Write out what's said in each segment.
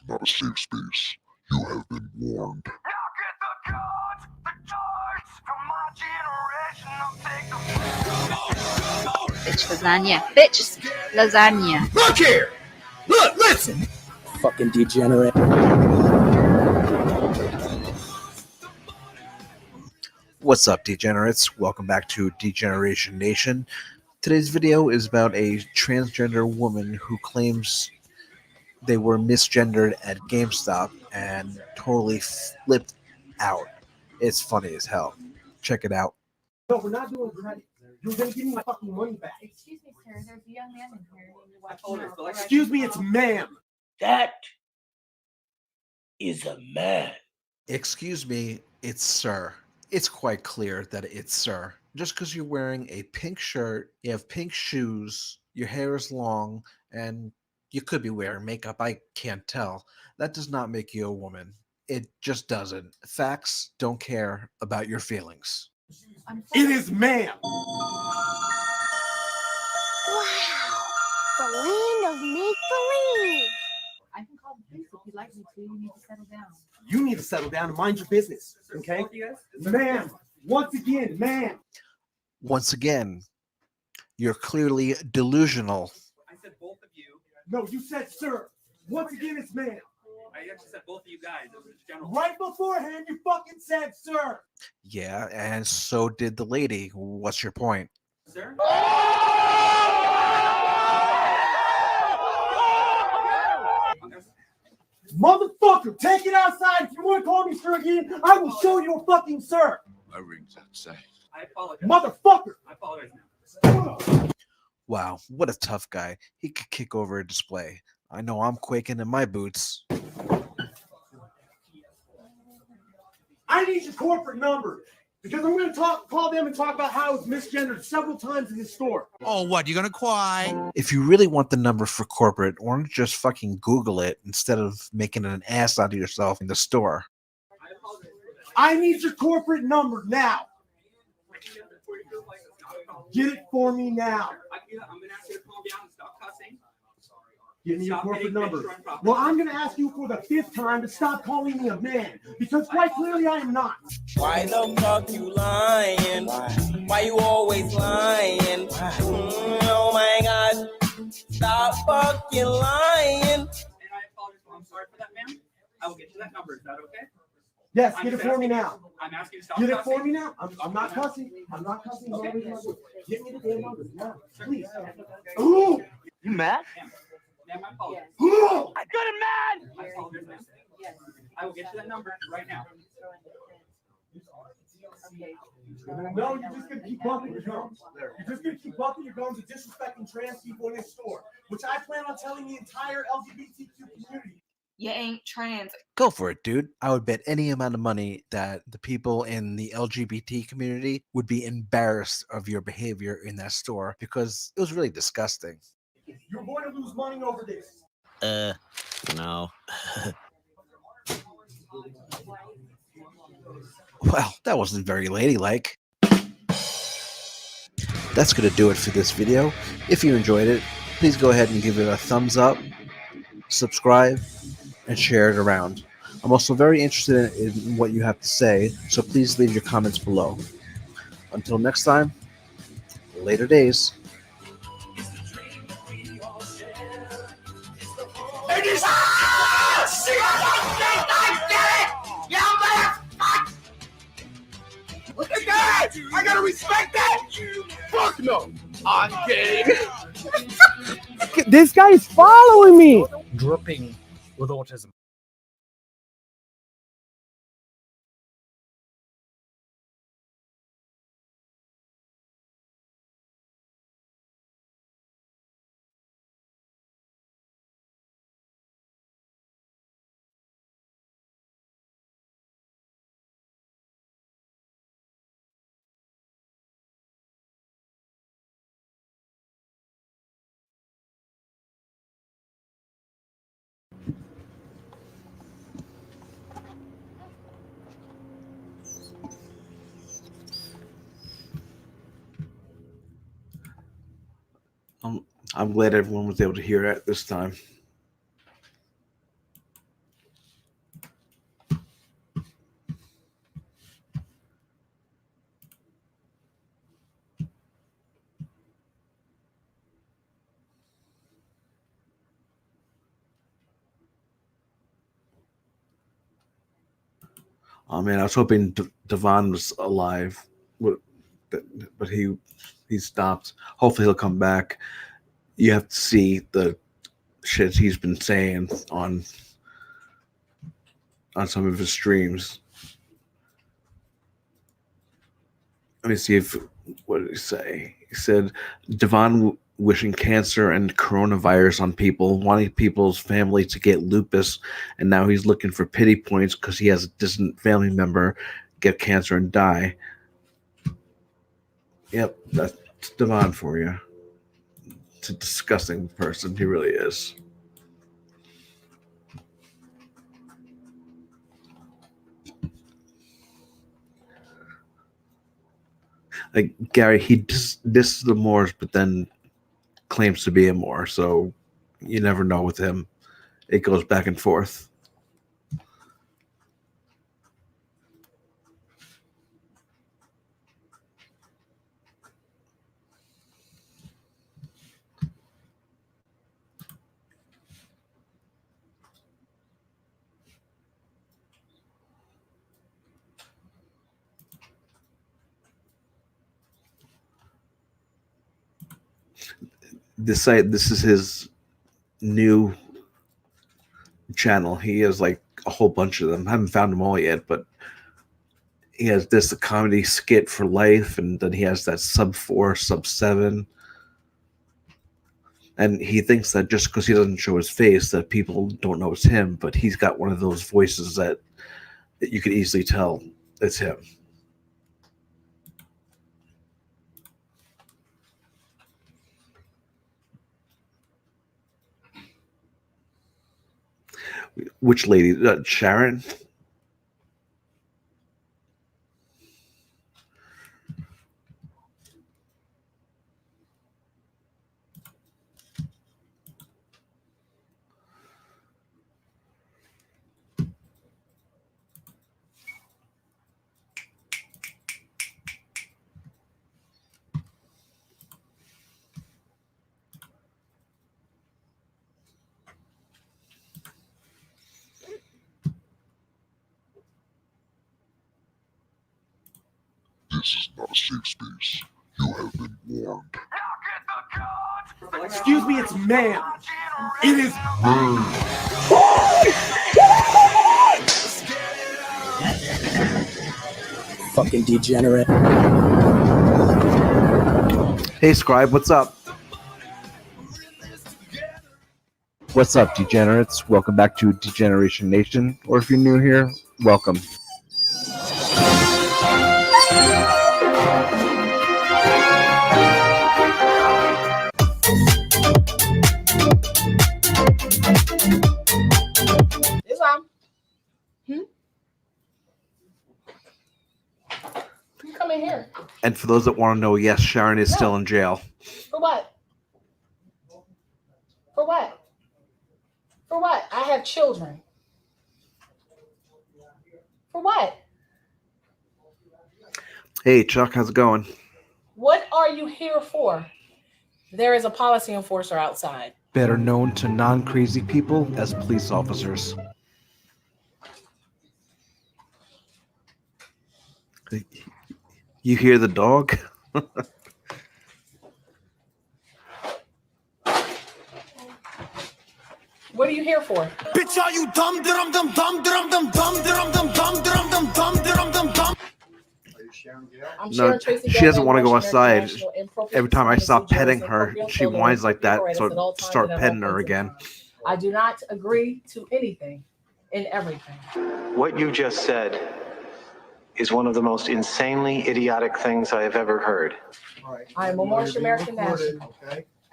not a safe space. You have been warned. Bitch lasagna. Bitch lasagna. Look here! Look, listen! Fucking degenerate. What's up, degenerates? Welcome back to Degeneration Nation. Today's video is about a transgender woman who claims they were misgendered at GameStop and totally flipped out. It's funny as hell. Check it out. No, we're not doing credit. You're gonna give me my fucking money back. Excuse me, sir. There's a young man in here. Excuse me, it's ma'am. That is a man. Excuse me, it's sir. It's quite clear that it's sir. Just because you're wearing a pink shirt, you have pink shoes, your hair is long, and you could be wearing makeup, I can't tell. That does not make you a woman. It just doesn't. Facts don't care about your feelings. It is ma'am. Wow, the land of make-believe. I can call the police if you'd like me to. You need to settle down. You need to settle down and mind your business, okay? Ma'am, once again, ma'am. Once again, you're clearly delusional. I said both of you. No, you said sir. Once again, it's ma'am. I actually said both of you guys. It was just general. Right beforehand, you fucking said sir. Yeah, and so did the lady. What's your point? Sir? Motherfucker, take it outside. If you want to call me sir again, I will show you a fucking sir. My ring's outside. I apologize. Motherfucker. I apologize now. Wow, what a tough guy. He could kick over a display. I know I'm quaking in my boots. I need your corporate number because I'm going to call them and talk about how it's misgendered several times in this store. Oh, what? You gonna cry? If you really want the number for corporate, why don't you just fucking Google it instead of making an ass out of yourself in the store? I apologize for that. I need your corporate number now. Get it for me now. I'm going to ask you to calm down and stop cussing. Give me your Stop corporate hitting number. extra improper. Well, I'm going to ask you for the 5th time to stop calling me a man because quite clearly I am not. Why the fuck you lying? Why you always lying? Oh my god. Stop fucking lying. And I apologize. I'm sorry for that, ma'am. I will get you that number. Is that okay? Yes, get it for me now. I'm asking you to stop Get it cussing. for me now. I'm not cussing. I'm not cussing. Okay. Get me the damn number now, please. Ooh! You mad? Ma'am, I apologize. Ooh! I got a man! I apologize, ma'am. I will get you that number right now. No, you're just gonna keep bumping your gums. You're just gonna keep bumping your gums and disrespecting trans people in this store, which I plan on telling the entire LGBTQ community. You ain't trans. Go for it, dude. I would bet any amount of money that the people in the LGBT community would be embarrassed of your behavior in that store because it was really disgusting. You're going to lose money over this. No. Well, that wasn't very ladylike. That's going to do it for this video. If you enjoyed it, please go ahead and give it a thumbs up, subscribe, and share it around. I'm also very interested in what you have to say, so please leave your comments below. Until next time, later days. Look at that! I gotta respect that! Fuck no! I'm gay! This guy is following me! Dripping with autism. I'm glad everyone was able to hear that this time. Oh man, I was hoping Devon was alive, but he stopped. Hopefully he'll come back. You have to see the shit he's been saying on some of his streams. Let me see what did he say? He said Devon wishing cancer and coronavirus on people, wanting people's family to get lupus, and now he's looking for pity points because he has a distant family member get cancer and die. Yep, that's Devon for you. It's a disgusting person. He really is. Like Gary, he disses the Moors, but then claims to be a Moor. So you never know with him. It goes back and forth. This is his new channel. He has like a whole bunch of them. I haven't found them all yet, but he has this a comedy skit for life, and then he has that sub 4, sub 7. And he thinks that just because he doesn't show his face that people don't know it's him, but he's got one of those voices that you can easily tell it's him. Which lady? Sharon? This is not a safe space. You have been warned. Excuse me, it's ma'am. It is Fucking degenerate. Hey, Scribe, what's up? What's up, degenerates? Welcome back to Degeneration Nation. Or if you're new here, welcome. Islam. You come in here. And for those that want to know, yes, Sharon is still in jail. For what? For what? For what? I have children. For what? Hey, Chuck, how's it going? What are you here for? There is a policy enforcer outside. Better known to non-crazy people as police officers. You hear the dog? What are you here for? Bitch, are you dumb, dum, dum, dum, dum, dum, dum, dum, dum, dum, dum, dum, dum, dum, dum, dum. I'm No, Sharon Tracy she doesn't Galloway, want to go Washington outside. International Inappropriate Every time I stop Disability petting Jurors her, Appropriate she Building whines like that, Operators so at all times start and at all petting her points in again. time. I do not agree to anything and everything. What you just said is one of the most insanely idiotic things I have ever heard. I am a Moorish American national.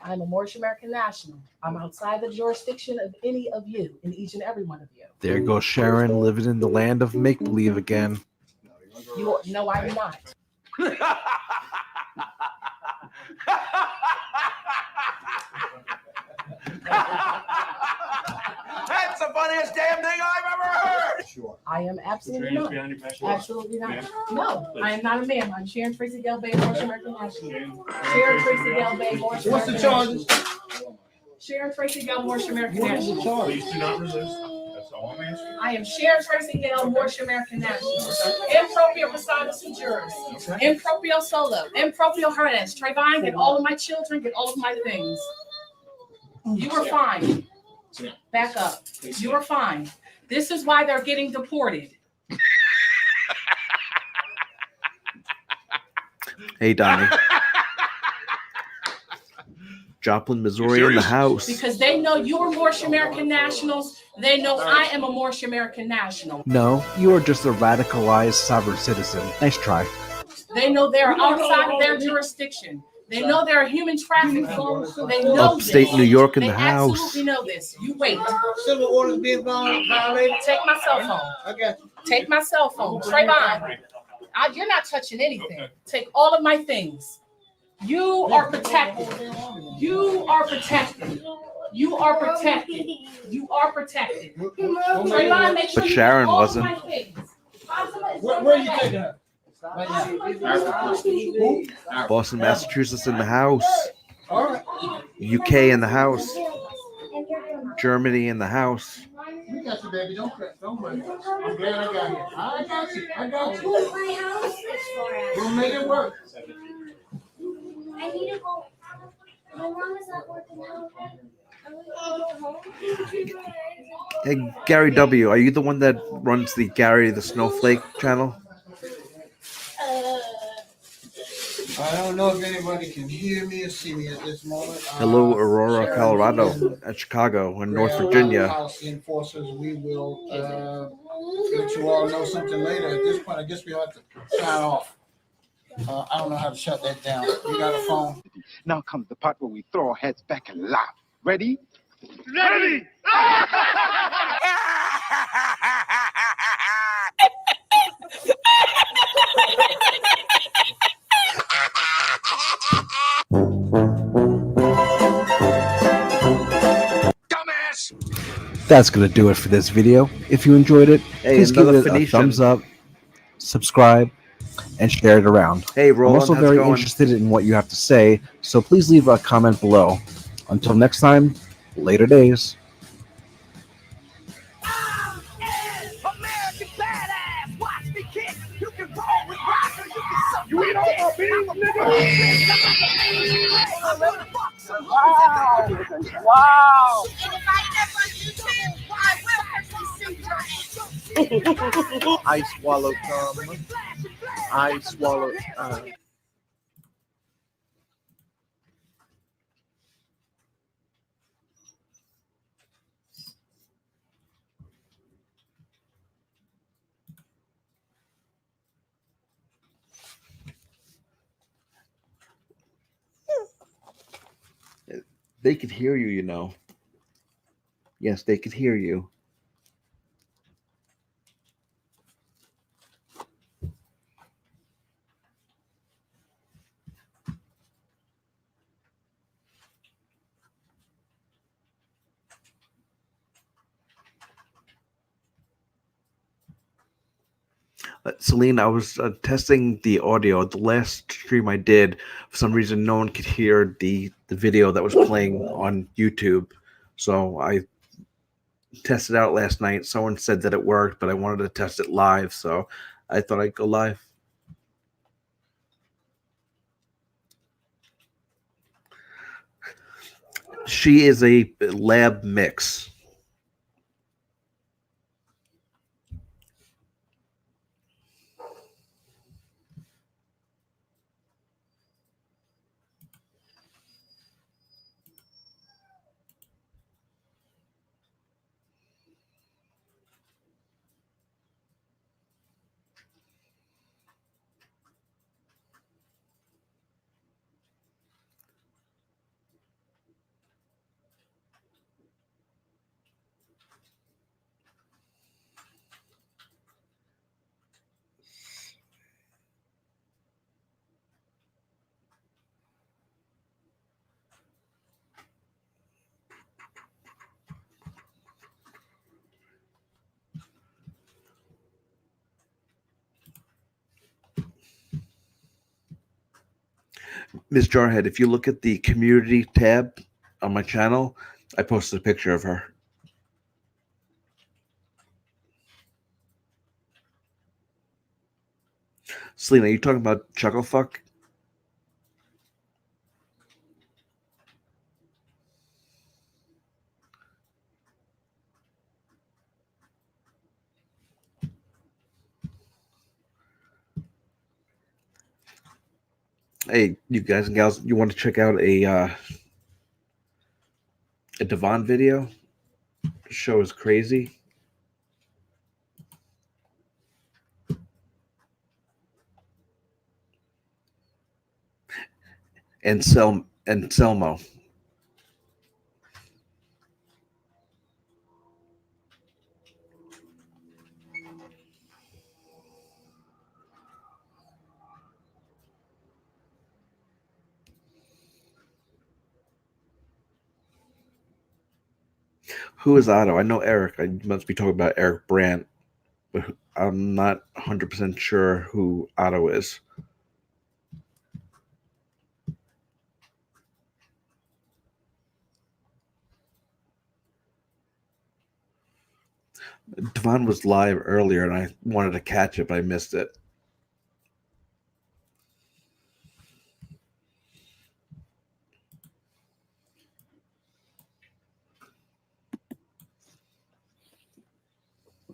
I'm a Moorish American national. I'm outside the jurisdiction of any of you and each and every one of you. There goes Sharon living in the land of make-believe again. You know I'm not. That's the funniest damn thing I've ever heard. I am absolutely not. Absolutely not. No, I am not a ma'am. I'm Sharon Tracy Galloway, Moorish American national. Sharon Tracy Galloway, Moorish What's the American charges? national. Sharon Tracy Gale, Morse American National. Please do not resist. That's all I'm asking. I am Sharon Tracy Gale, Morse American National. Improprio Posadas and jurors. Improprio solo. Improprio Hernandez. Trayvon, get all of my children, get all of my things. You are fine. Back up. You are fine. This is why they're getting deported. Hey, Donnie. Joplin, Missouri in the house. Because they know you are Morse American Nationals. They know I am a Morse American National. No, you are just a radicalized sovereign citizen. Nice try. They know they're outside of their jurisdiction. They know they're human trafficking. They know Upstate this. New York in They the house. absolutely know this. You wait. Civil orders being violated. Take my cell phone. I got you. Take my cell phone. Trayvon, you're not touching anything. Take all of my things. You are protected. You are protected. You are protected. You are protected. Trayvon, make sure But you Sharon take all wasn't. of my things. Where are you taking her? Boston, Massachusetts in the house. All right. UK in the house. Germany in the house. We got you, baby. Don't cry. Don't worry. I'm glad I got you. I got you. I got you. My house is 4 hours. We'll make it work. I need to go. My mom is not working out. I'm gonna go home. Hey, Gary W., are you the one that runs the Gary the Snowflake channel? I don't know if anybody can hear me or see me at this moment. Hello, Aurora, Colorado, and Chicago, and North Virginia. Policy enforcers, we will let you all know something later. At this point, I guess we have to sign off. I don't know how to shut that down. You got a phone? Now comes the part where we throw our heads back and laugh. Ready? Ready! That's going to do it for this video. If you enjoyed it, Hey, please give another it a Phoenician. thumbs up, subscribe, and share it around. Hey, I'm Roland, also how's it very going? interested in what you have to say, so please leave a comment below. Until next time, later days. American badass, watch me kick. You can roll with rock or you can suck. You eat all my beans, nigga! Wow. And if I never YouTube, I will personally send your I swallowed I swallowed. They could hear you, you know. Yes, they could hear you. Celine, I was testing the audio. The last stream I did, for some reason, no one could hear the video that was playing on YouTube. So I tested out last night. Someone said that it worked, but I wanted to test it live, so I thought I'd go live. She is a lab mix. Ms. Jarhead, if you look at the community tab on my channel, I posted a picture of her. Selena, you talking about Chuckle Fuck? Hey, you guys and gals, you want to check out a Devon video? The show is crazy. And Selmo. Who is Otto? I know Eric. I must be talking about Eric Brandt, but I'm not 100% sure who Otto is. Devon was live earlier, and I wanted to catch it, but I missed it.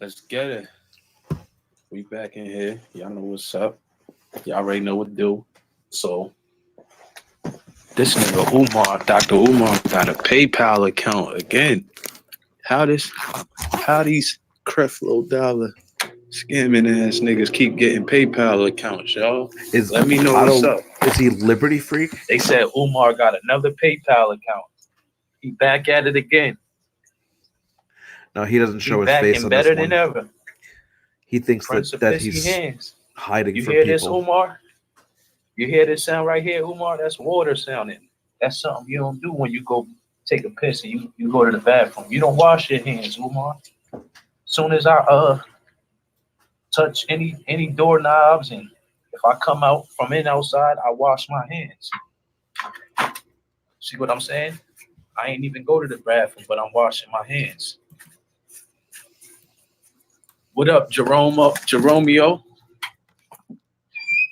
Let's get it. We back in here. Y'all know what's up. Y'all already know what to do. So, this nigga Umar, Dr. Umar, got a PayPal account again. How these Creflo Dollar scamming ass niggas keep getting PayPal accounts, y'all? Let me know what's up. Is he Liberty Freak? They said Umar got another PayPal account. He back at it again. No, he doesn't show his back face and on better this one. than ever. He thinks that he's hiding You from hear people. this, Umar? You hear this sound right here, Umar? That's water sounding. That's something you don't do when you go take a piss and you go to the bathroom. You don't wash your hands, Umar. Soon as I touch any doorknobs and if I come out from outside, I wash my hands. See what I'm saying? I ain't even go to the bathroom, but I'm washing my hands. What up, Jeromeo?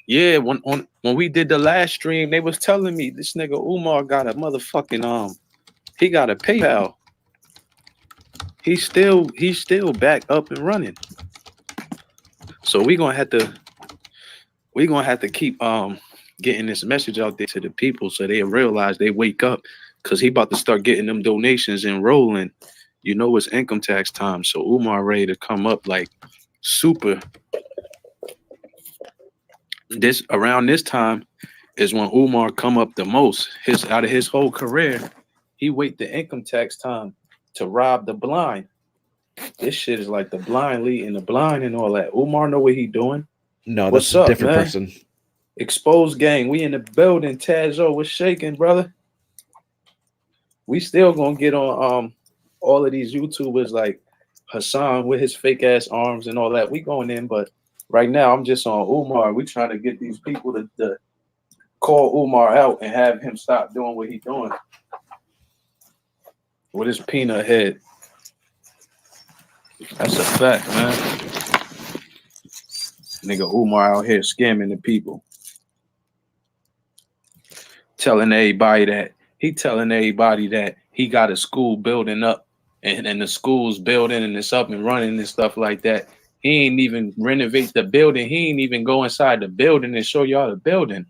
Yeah, when we did the last stream, they was telling me this nigga Umar got a motherfucking he got a PayPal. He's still back up and running. So we're gonna have to keep getting this message out there to the people so they realize they wake up, because he about to start getting them donations and rolling. You know it's income tax time, so Umar ready to come up like super. Around this time is when Umar come up the most. Out of his whole career, he wait the income tax time to rob the blind. This shit is like the blind leading the blind and all that. Umar know what he doing. No, What's that's a up, different man? person. Exposed gang, we in the building. Tazo, what's shaking, brother? We still gonna get on all of these YouTubers like Hassan with his fake ass arms and all that. We going in, but right now I'm just on Umar. We trying to get these people to call Umar out and have him stop doing what he doing with his peanut head. That's a fact, man. Nigga Umar out here scamming the people. Telling everybody that he got a school building up and the school's building and it's up and running and stuff like that. He ain't even renovate the building. He ain't even go inside the building and show y'all the building.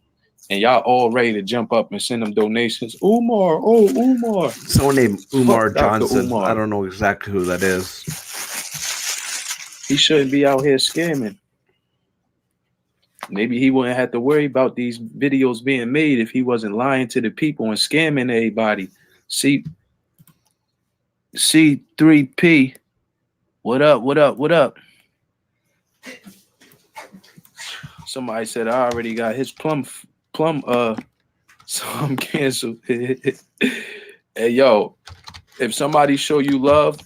And y'all all ready to jump up and send them donations. Umar, oh, Umar. Someone named Umar Fuck Dr. Johnson. Umar. I don't know exactly who that is. He shouldn't be out here scamming. Maybe he wouldn't have to worry about these videos being made if he wasn't lying to the people and scamming everybody. C3P. What up? Somebody said I already got his plum so I'm canceled. Hey yo, if somebody show you love,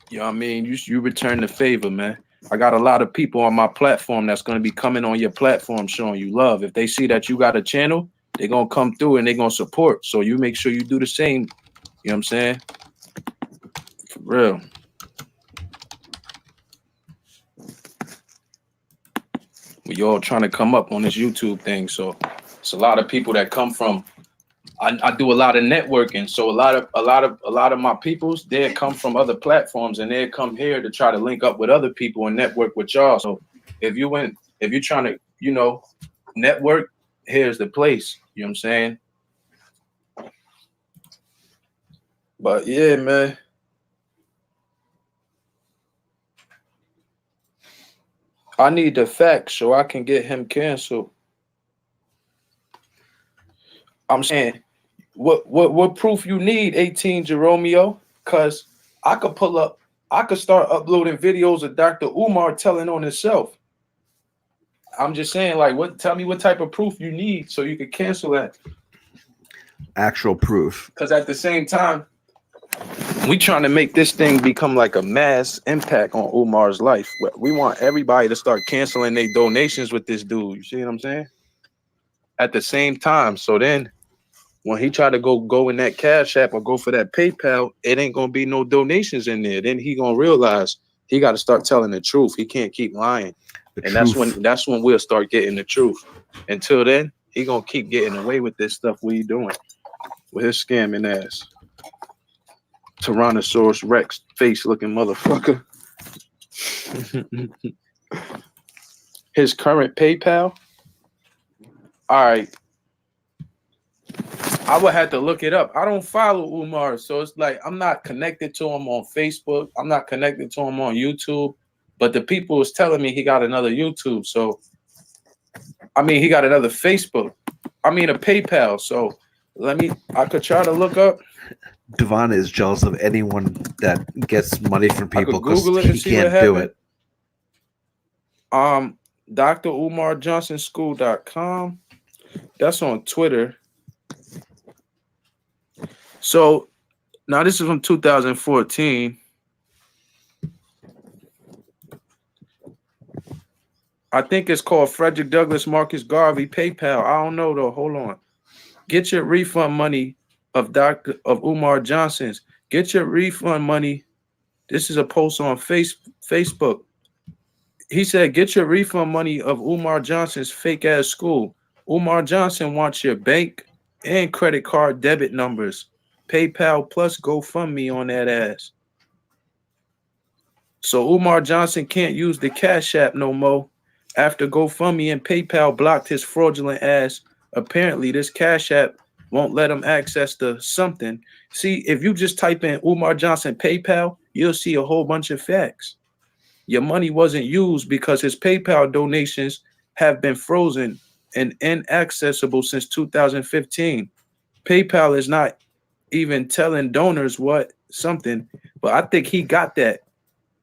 you know what I mean, you return the favor, man. I got a lot of people on my platform that's going to be coming on your platform showing you love. If they see that you got a channel, they're going to come through and they're going to support. So you make sure you do the same. You know what I'm saying? Real. We all trying to come up on this YouTube thing, so it's a lot of people that come from. I do a lot of networking, so a lot of my peoples, they come from other platforms and they come here to try to link up with other people and network with y'all. So if you're trying to, network, here's the place. You know what I'm saying? But yeah, man. I need the facts so I can get him canceled. I'm saying, what proof you need, 18 Jeromeo? Cause I could start uploading videos of Dr. Umar telling on himself. I'm just saying, like, tell me what type of proof you need so you could cancel that. Actual proof. Because at the same time, we trying to make this thing become like a mass impact on Umar's life. We want everybody to start canceling their donations with this dude. You see what I'm saying? At the same time, so then when he try to go in that Cash App or go for that PayPal, it ain't gonna be no donations in there. Then he gonna realize he got to start telling the truth. He can't keep lying, that's when we'll start getting the truth. Until then, he gonna keep getting away with this stuff we doing with his scamming ass. Tyrannosaurus Rex face looking motherfucker. His current PayPal. All right. I would have to look it up. I don't follow Umar, so it's like I'm not connected to him on Facebook. I'm not connected to him on YouTube. But the people was telling me he got another YouTube. So, he got another Facebook. A PayPal. So, I could try to look up. Devon is jealous of anyone that gets money from people because he can't do it. DrUmarJohnsonSchool.com. That's on Twitter. So now this is from 2014. I think it's called Frederick Douglass Marcus Garvey PayPal. I don't know though. Hold on. Get your refund money of Umar Johnson's. Get your refund money. This is a post on Facebook. He said, get your refund money of Umar Johnson's fake ass school. Umar Johnson wants your bank and credit card debit numbers. PayPal plus GoFundMe on that ass. So Umar Johnson can't use the Cash App no more after GoFundMe and PayPal blocked his fraudulent ass. Apparently, this Cash App won't let him access the something. See, if you just type in Umar Johnson PayPal, you'll see a whole bunch of facts. Your money wasn't used because his PayPal donations have been frozen and inaccessible since 2015. PayPal is not even telling donors something, but I think he got that.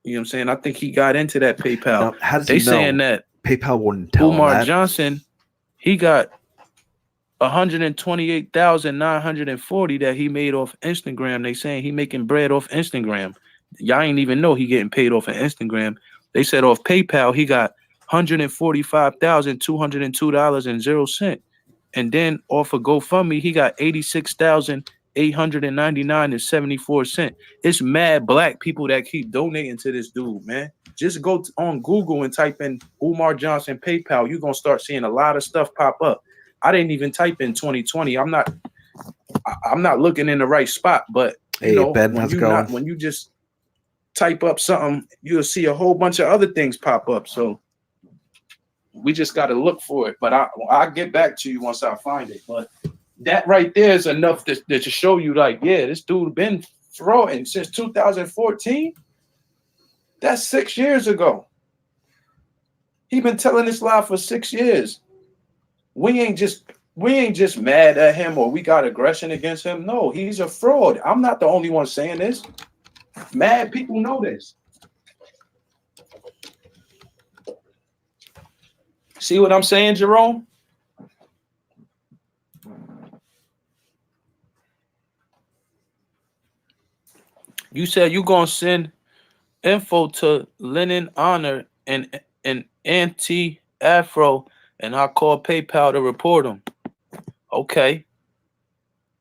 You know what I'm saying? I think he got into that PayPal. Now, how does they he know saying that PayPal wouldn't tell Umar him that? Johnson, he got 128,940 that he made off Instagram. They saying he making bread off Instagram. Y'all ain't even know he getting paid off of Instagram. They said off PayPal he got $145,202.00. And then off of GoFundMe, he got $86,899.74. It's mad black people that keep donating to this dude, man. Just go on Google and type in Umar Johnson PayPal. You're gonna start seeing a lot of stuff pop up. I didn't even type in 2020. I'm not looking in the right spot, but hey, Ben, how's it going? When you just type up something, you'll see a whole bunch of other things pop up. So we just got to look for it. But I'll get back to you once I find it. But that right there is enough to show you, like, yeah, this dude been frauding since 2014. That's 6 years ago. He been telling this lie for 6 years. We ain't just mad at him or we got aggression against him. No, he's a fraud. I'm not the only one saying this. Mad people know this. See what I'm saying, Jerome? You said you gonna send info to Lennon Honor and Anti-Afro, and I'll call PayPal to report him. Okay.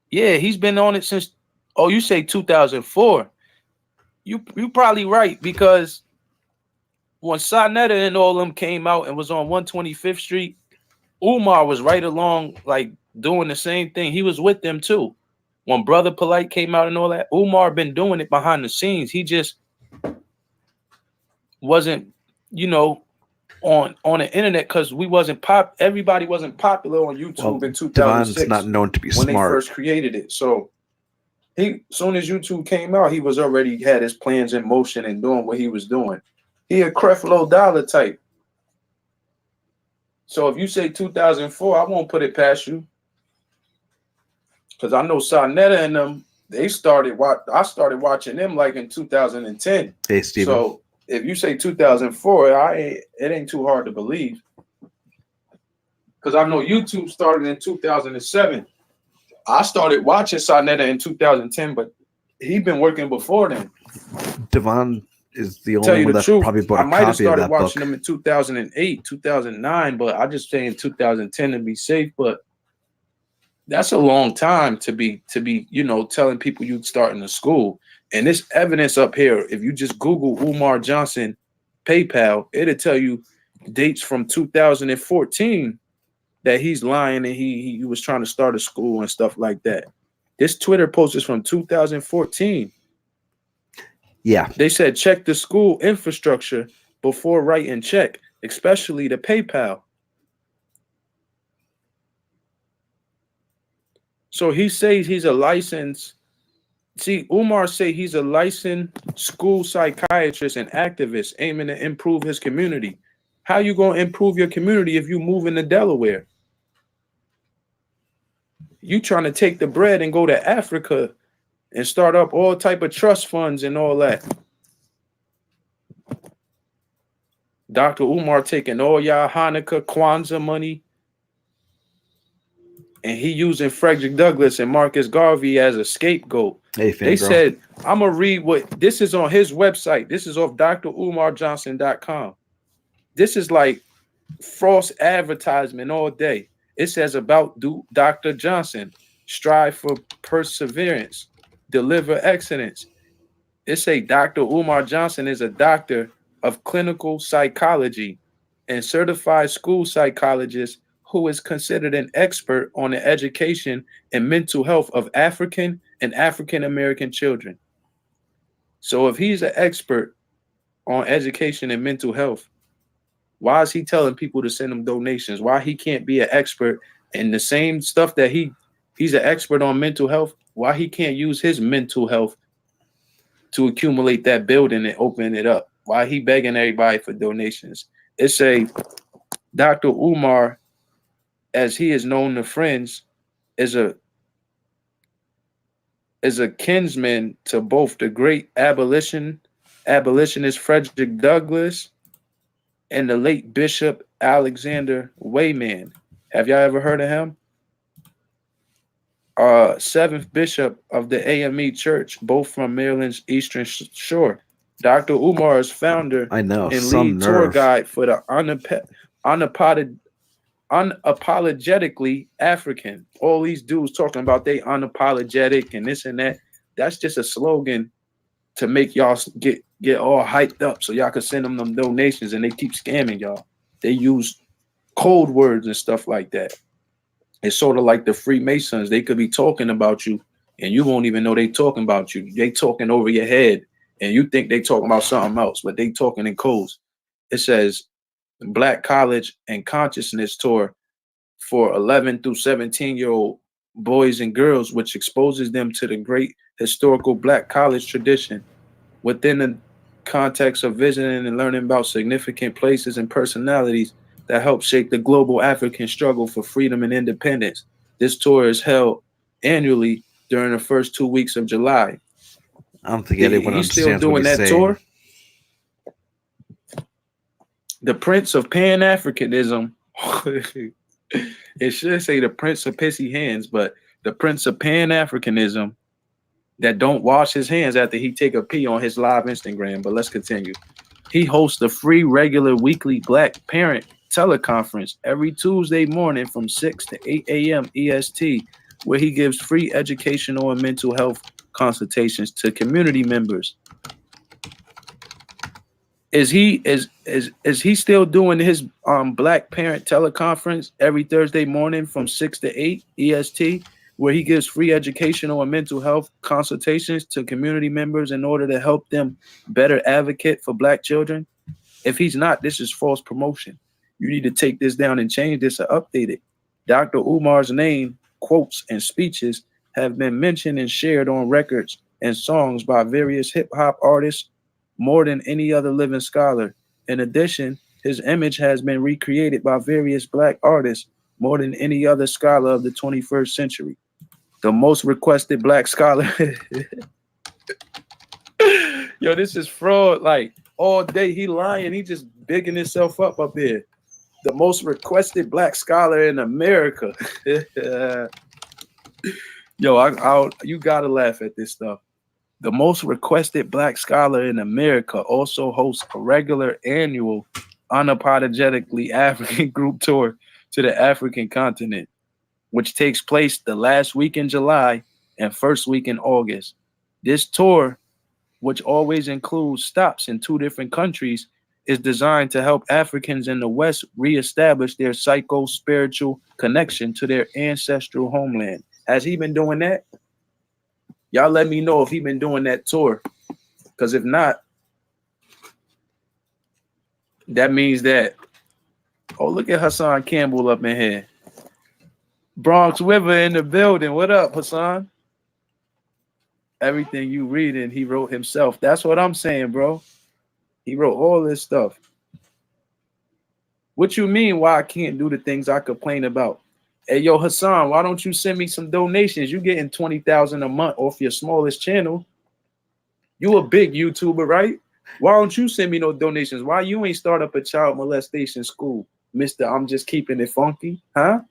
Yeah, he's been on it since, you say 2004. you probably right, because when Sonetta and all them came out and was on 125th Street, Umar was right along, like doing the same thing. He was with them too. When Brother Polite came out and all that, Umar been doing it behind the scenes. He just wasn't, you know, on the internet because everybody wasn't popular on YouTube in 2006. Devon's not known to be when smart. they first created it. So as soon as YouTube came out, he was already had his plans in motion and doing what he was doing. He a Creflo Dollar type. So if you say 2004, I won't put it past you. Because I know Sonetta and them, I started watching them like in 2010. Hey, Steven. So if you say 2004, it ain't too hard to believe. Because I know YouTube started in 2007. I started watching Sonetta in 2010, but he been working before then. Devon is the only one that probably bought a I might have copy of started that watching book. them in 2008, 2009, but I just say in 2010 to be safe. But that's a long time to be, you know, telling people you starting a school. And this evidence up here, if you just Google Umar Johnson PayPal, it'll tell you dates from 2014 that he's lying and he was trying to start a school and stuff like that. This Twitter post is from 2014. Yeah. They said check the school infrastructure before writing check, especially the PayPal. So he says he's a licensed. See, Umar say he's a licensed school psychiatrist and activist aiming to improve his community. How you gonna improve your community if you move into Delaware? You trying to take the bread and go to Africa and start up all type of trust funds and all that. Dr. Umar taking all y'all Hanukkah, Kwanzaa money, and he using Frederick Douglass and Marcus Garvey as a scapegoat. Hey, they said, I'm going to read what, this is on his website. This is off drumarjohnson.com. This is like false advertisement all day. It says about Dr. Johnson, strive for perseverance, deliver excellence. It say Dr. Umar Johnson is a doctor of clinical psychology and certified school psychologist who is considered an expert on the education and mental health of African and African American children. So if he's an expert on education and mental health, why is he telling people to send him donations? Why he can't be an expert in the same stuff that he's an expert on mental health? Why he can't use his mental health to accumulate that building and open it up? Why he begging everybody for donations? It say Dr. Umar, as he is known to friends, is a kinsman to both the great abolitionist Frederick Douglass and the late Bishop Alexander Wayman. Have y'all ever heard of him? Seventh Bishop of the AME Church, both from Maryland's Eastern Shore. Dr. Umar is founder and lead tour guide for the unapologetically African. All these dudes talking about they unapologetic and this and that. That's just a slogan to make y'all get all hyped up so y'all can send them donations, and they keep scamming y'all. They use code words and stuff like that. It's sort of like the Freemasons. They could be talking about you and you won't even know they talking about you. They talking over your head and you think they talking about something else, but they talking in codes. It says Black College and Consciousness Tour for 11 through 17-year-old boys and girls, which exposes them to the great historical Black college tradition within the context of visiting and learning about significant places and personalities that help shape the global African struggle for freedom and independence. This tour is held annually during the first 2 weeks of July. I don't think anyone He's still understands doing what he's that saying. tour. The Prince of Pan-Africanism. It should say the Prince of Pissy Hands, but the Prince of Pan-Africanism that don't wash his hands after he take a pee on his live Instagram. But let's continue. He hosts a free regular weekly Black parent teleconference every Tuesday morning from 6 to 8 a.m. EST, where he gives free educational and mental health consultations to community members. Is he still doing his black parent teleconference every Thursday morning from 6 to 8 EST, where he gives free educational and mental health consultations to community members in order to help them better advocate for black children? If he's not, this is false promotion. You need to take this down and change this or update it. Dr. Umar's name, quotes, and speeches have been mentioned and shared on records and songs by various hip hop artists more than any other living scholar. In addition, his image has been recreated by various black artists more than any other scholar of the 21st century. The most requested black scholar. Yo, this is fraud. Like all day, he lying. He just bigging himself up there. The most requested black scholar in America. Yo, you gotta laugh at this stuff. The most requested black scholar in America also hosts a regular annual unapologetically African group tour to the African continent, which takes place the last week in July and first week in August. This tour, which always includes stops in 2 different countries, is designed to help Africans in the West reestablish their psycho-spiritual connection to their ancestral homeland. Has he been doing that? Y'all let me know if he been doing that tour. Because if not, that means that, oh, look at Hassan Campbell up in here. Bronx River in the building. What up, Hassan? Everything you reading, he wrote himself. That's what I'm saying, bro. He wrote all this stuff. What you mean why I can't do the things I complain about? Hey, yo, Hassan, why don't you send me some donations? You getting 20,000 a month off your smallest channel. You a big YouTuber, right? Why don't you send me no donations? Why you ain't start up a child molestation school, Mr. I'm just keeping it funky, huh?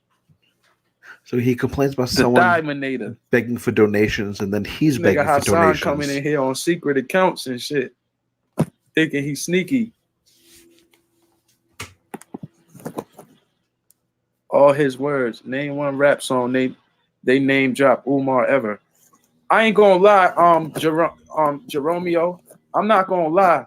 So he complains about The someone Diamonator. begging for donations, and then he's Nigga begging for Hassan donations. coming in here on secret accounts and shit, thinking he's sneaky. All his words. Name one rap song they name drop Umar ever. I ain't gonna lie, Jeromeo. I'm not gonna lie.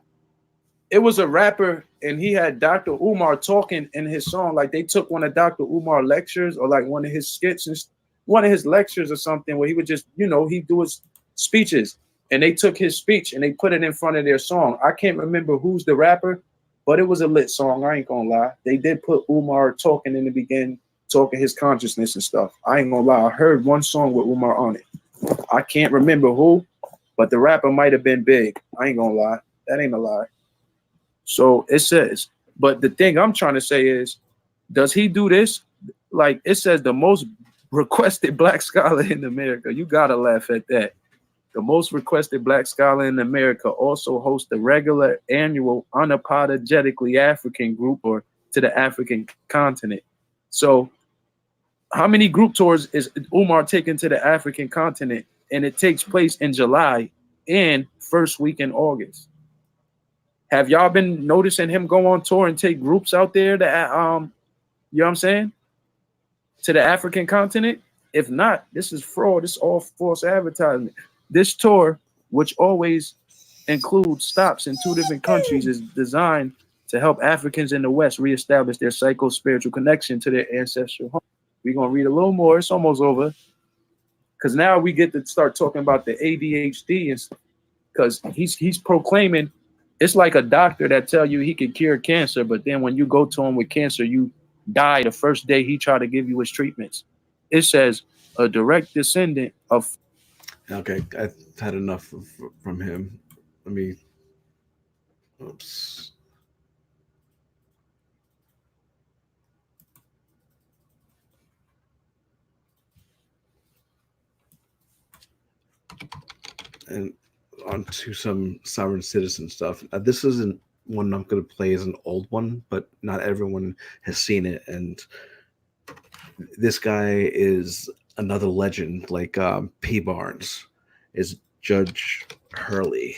It was a rapper, and he had Dr. Umar talking in his song. Like they took one of Dr. Umar lectures or like one of his skits and one of his lectures or something where he would just, he do his speeches, and they took his speech and they put it in front of their song. I can't remember who's the rapper, but it was a lit song. I ain't gonna lie. They did put Umar talking in the beginning, talking his consciousness and stuff. I ain't gonna lie. I heard one song with Umar on it. I can't remember who, but the rapper might have been big. I ain't gonna lie. That ain't a lie. So it says, but the thing I'm trying to say is, does he do this? Like it says the most requested black scholar in America. You gotta laugh at that. The most requested black scholar in America also hosts the regular annual unapologetically African group or to the African continent. So how many group tours is Umar taking to the African continent? And it takes place in July and first week in August. Have y'all been noticing him go on tour and take groups out there to, you know what I'm saying? To the African continent? If not, this is fraud. This is all false advertisement. This tour, which always includes stops in 2 different countries, is designed to help Africans in the West reestablish their psycho-spiritual connection to their ancestral home. We're going to read a little more. It's almost over. Because now we get to start talking about the ADHD and stuff. Because he's proclaiming, it's like a doctor that tell you he can cure cancer, but then when you go to him with cancer, you die the first day he tried to give you his treatments. It says a direct descendant of. Okay, I've had enough from him. Let me. Oops. And on to some sovereign citizen stuff. This isn't one I'm going to play as an old one, but not everyone has seen it. And this guy is another legend, like P. Barnes is Judge Hurley.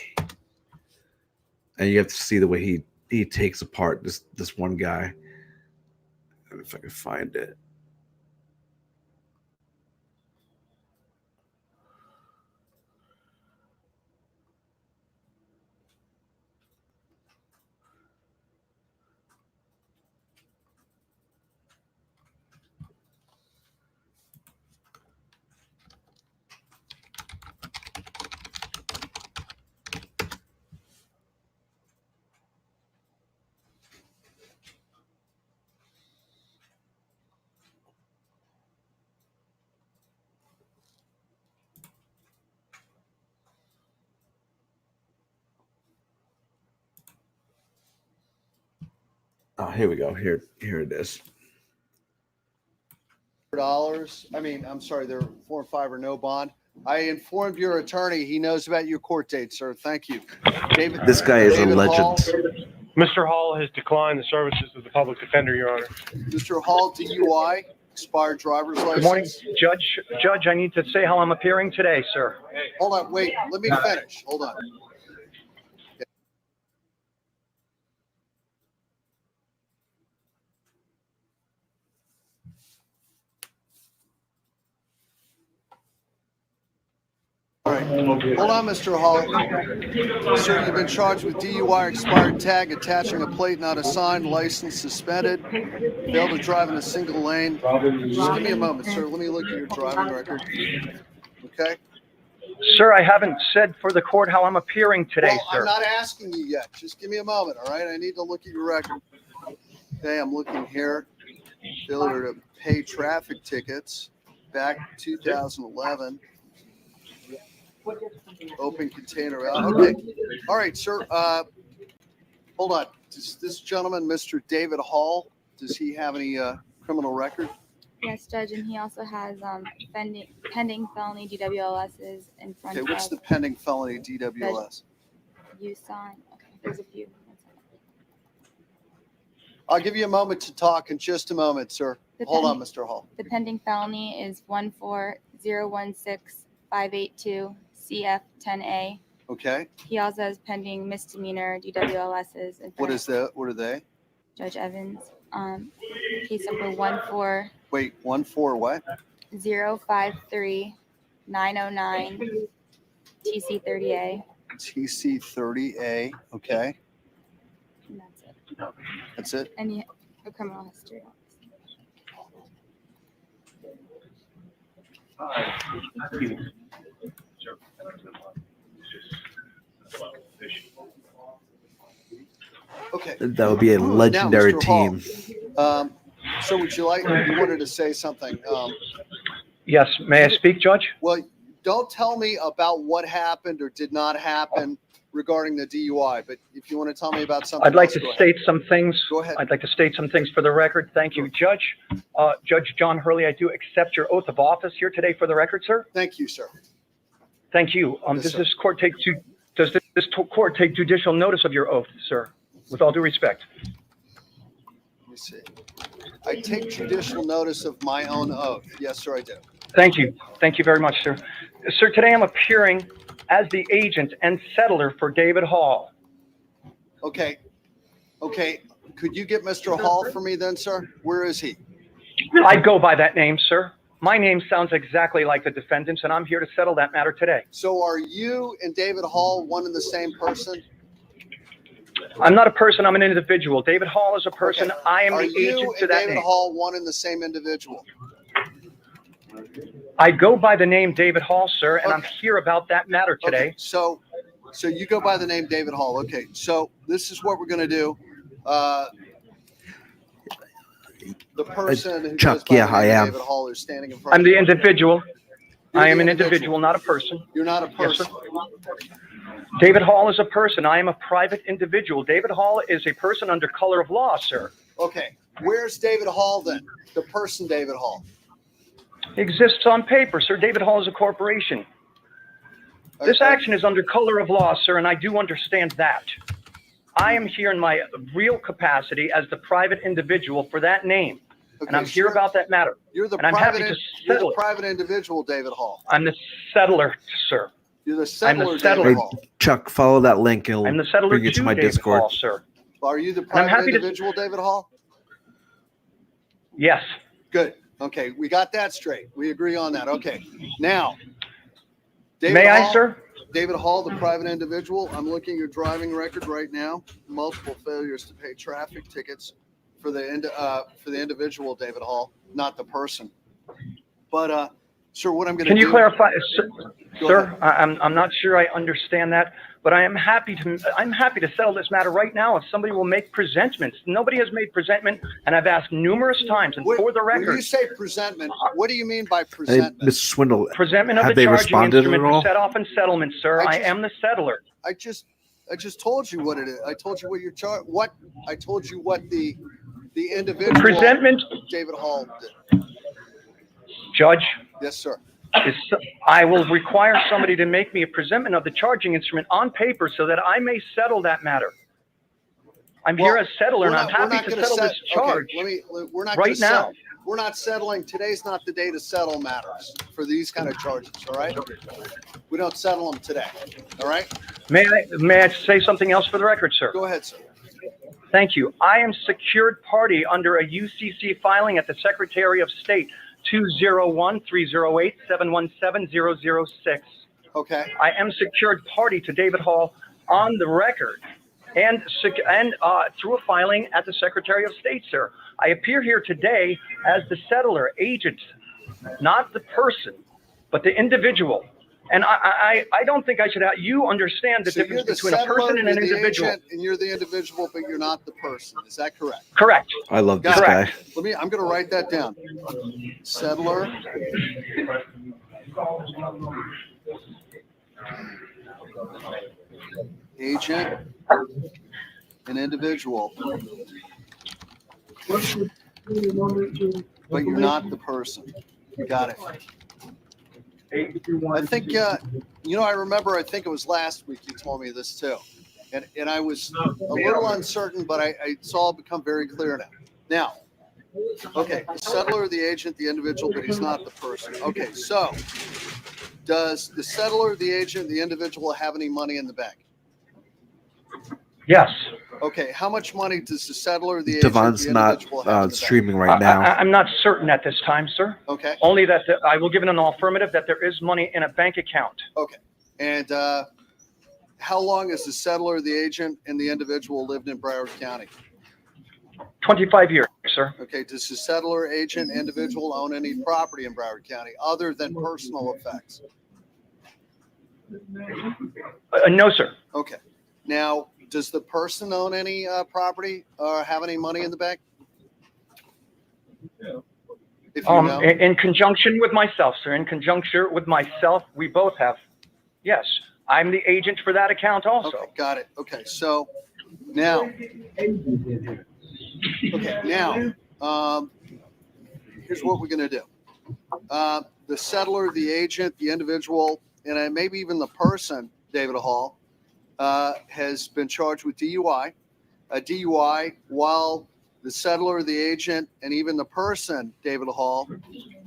And you have to see the way he takes apart this one guy. If I can find it. Oh, here we go. Here it is. $4. I mean, I'm sorry, they're 4 and 5 or no bond. I informed your attorney. He knows about your court date, sir. Thank you. David, This guy is David a legend. Hall. Mr. Hall has declined the services of the public defender, Your Honor. Mr. Hall, DUI, expired driver's license. Good morning, Judge. Judge, I need to say how I'm appearing today, sir. Hold on, wait. Let me finish. Hold on. All right. Hold on, Mr. Hall. Sir, you've been charged with DUI, expired tag, attaching a plate not assigned, license suspended, failed to drive in a single lane. Just give me a moment, sir. Let me look at your driving record. Okay? Sir, I haven't said for the court how I'm appearing today, Well, sir. I'm not asking you yet. Just give me a moment, all right? I need to look at your record. Okay, I'm looking here. Failure to pay traffic tickets back 2011. Open container out. Okay. All right, sir. Hold on. Does this gentleman, Mr. David Hall, does he have any criminal record? Yes, Judge, and he also has pending felony DWLSs in front Okay, what's of the pending felony DWLS? you sign. Okay, there's a few. I'll give you a moment to talk in just a moment, sir. Hold on, Mr. Hall. The pending felony is 14016-582 CF10A. Okay. He also has pending misdemeanor DWLSs in front What of is that? What are they? Judge Evans. Case number 14053-909 Wait, 1-4 what? TC30A. TC30A. Okay. And that's it. That's it? And a criminal history. Okay. That would be a legendary Now, Mr. team. Hall, so would you like, you wanted to say something? Yes, may I speak, Judge? Well, don't tell me about what happened or did not happen regarding the DUI, but if you want to tell me about something I'd like else, to go ahead. state some things. Go ahead. I'd like to state some things for the record. Thank you, Judge. Judge John Hurley, I do accept your oath of office here today for the record, sir. Thank you, sir. Thank you. Yes, Does sir. this court take court take judicial notice of your oath, sir? With all due respect. Let me see. I take judicial notice of my own oath. Yes, sir, I do. Thank you. Thank you very much, sir. Sir, today I'm appearing as the agent and settler for David Hall. Okay. Okay. Could you get Mr. Hall for me then, sir? Where is he? I go by that name, sir. My name sounds exactly like the defendant's, and I'm here to settle that matter today. So are you and David Hall one and the same person? I'm not a person, I'm an individual. David Hall is a person. Okay. I am Are the you agent to and that David name. Hall one and the same individual? I go by the name David Hall, sir, and I'm Okay. here about that matter today. Okay, so you go by the name David Hall. Okay, so this is what we're going to do. The person who Chuck, goes by yeah, the name I of am. David Hall is standing in front I'm of the you. individual. You're I the am an individual, not a person. You're not a Yes, sir. person. David Hall is a person. I am a private individual. David Hall is a person under color of law, sir. Okay, where's David Hall then? The person David Hall. He exists on paper, sir. David Hall is a corporation. This action is under color of law, sir, and I do understand that. I am here in my real capacity as the private individual for that name, and I'm here about that matter. You're the And I'm happy to you're settle the it. private individual, David Hall. I'm the settler, sir. You're the I'm settler, the settler. David Hall. Chuck, follow that link. It'll I'm the settler bring you to to my David Discord. Hall, sir. Are you the I'm private happy to- individual, David Hall? Yes. Good. Okay, we got that straight. We agree on that. Okay. Now, David May I, Hall, sir? David Hall, the private individual. I'm looking at your driving record right now. Multiple failures to pay traffic tickets for the individual, David Hall, not the person. But sir, what I'm going to do? Can you clarify, Go sir? I'm not sure I understand that, but I'm happy to settle this matter right now if somebody will make presentments. Nobody has made presentment, and I've asked numerous times, and for the When record, you say presentment, what do you mean by Hey, presentment? Mr. Swindle, presentment of have the they charging responded instrument at all? for set off and settlement, sir. I just- am the settler. I just I just told you what it is. I told you what I told you what the individual Presentment, David Hall did. Judge. Yes, sir. I will require somebody to make me a presentment of the charging instrument on paper so that I may settle that matter. I'm here as settler, and I'm happy to settle this charge We're not right now. We're not settling. Today's not the day to settle matters for these kind of charges. All right. We don't settle them today. All right. May I say something else for the record, sir? Go ahead, sir. Thank you. I am secured party under a UCC filing at the Secretary of State 201-308-717-006. Okay. I am secured party to David Hall on the record and through a filing at the Secretary of State, sir. I appear here today as the settler agent, not the person, but the individual. And I don't think I should have, you understand the difference between a person and an individual. And you're the individual, but you're not the person. Is that correct? Correct. I love this Got it. guy. I'm going to write that down. Settler. Agent. An individual. But you're not the person. Got it. I think, I remember, I think it was last week you told me this too. And I was a little uncertain, but it's all become very clear now. Okay, the settler, the agent, the individual, but he's not the person. Okay, so does the settler, the agent, the individual have any money in the bank? Yes. Okay, how much money does the settler, the agent, Devon's the not individual have in the streaming bank? right now. I'm not certain at this time, sir. Okay. Only that I will give it an affirmative that there is money in a bank account. Okay. And how long has the settler, the agent, and the individual lived in Broward County? 25 years, sir. Okay. Does the settler, agent, individual own any property in Broward County other than personal effects? No, sir. Okay. Now, does the person own any property or have any money in the bank? If you know. In conjunction with myself, sir, in conjunction with myself, we both have. Yes, I'm the agent for that account also. Okay, got it. Okay, so now, here's what we're going to do. The settler, the agent, the individual, and maybe even the person, David Hall, has been charged with DUI. A DUI while the settler, the agent, and even the person, David Hall,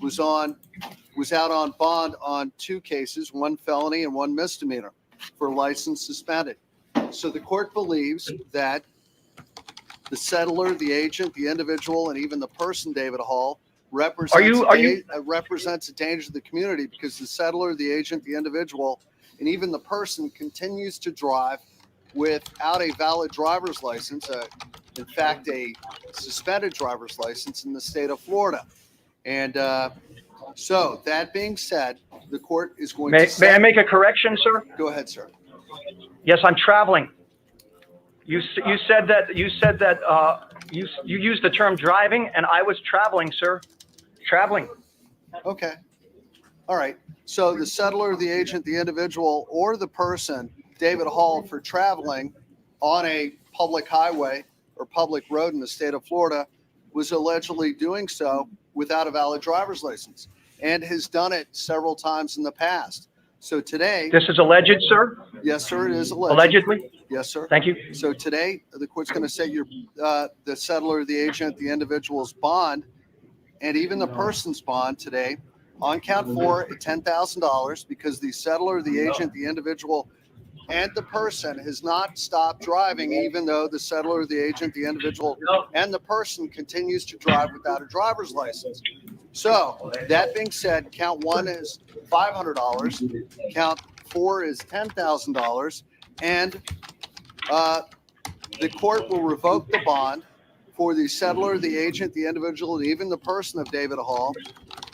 was out on bond on 2 cases, 1 felony and 1 misdemeanor, for license suspended. So the court believes that the settler, the agent, the individual, and even the person, David Hall, represents a danger to the community because the settler, the agent, the individual, and even the person continues to drive without a valid driver's license, in fact, a suspended driver's license in the state of Florida. And so that being said, the court is going to... May I make a correction, sir? Go ahead, sir. Yes, I'm traveling. You said that you used the term driving, and I was traveling, sir. Traveling. Okay. All right. So the settler, the agent, the individual, or the person, David Hall, for traveling on a public highway or public road in the state of Florida, was allegedly doing so without a valid driver's license and has done it several times in the past. So today... This is alleged, sir? Yes, sir. It is alleged. Allegedly? Yes, sir. Thank you. So today, the court's going to set the settler, the agent, the individual's bond, and even the person's bond today on count 4 at $10,000 because the settler, the agent, the individual, and the person has not stopped driving, even though the settler, the agent, the individual, and the person continues to drive without a driver's license. So that being said, count 1 is $500, count 4 is $10,000, and the court will revoke the bond for the settler, the agent, the individual, and even the person of David Hall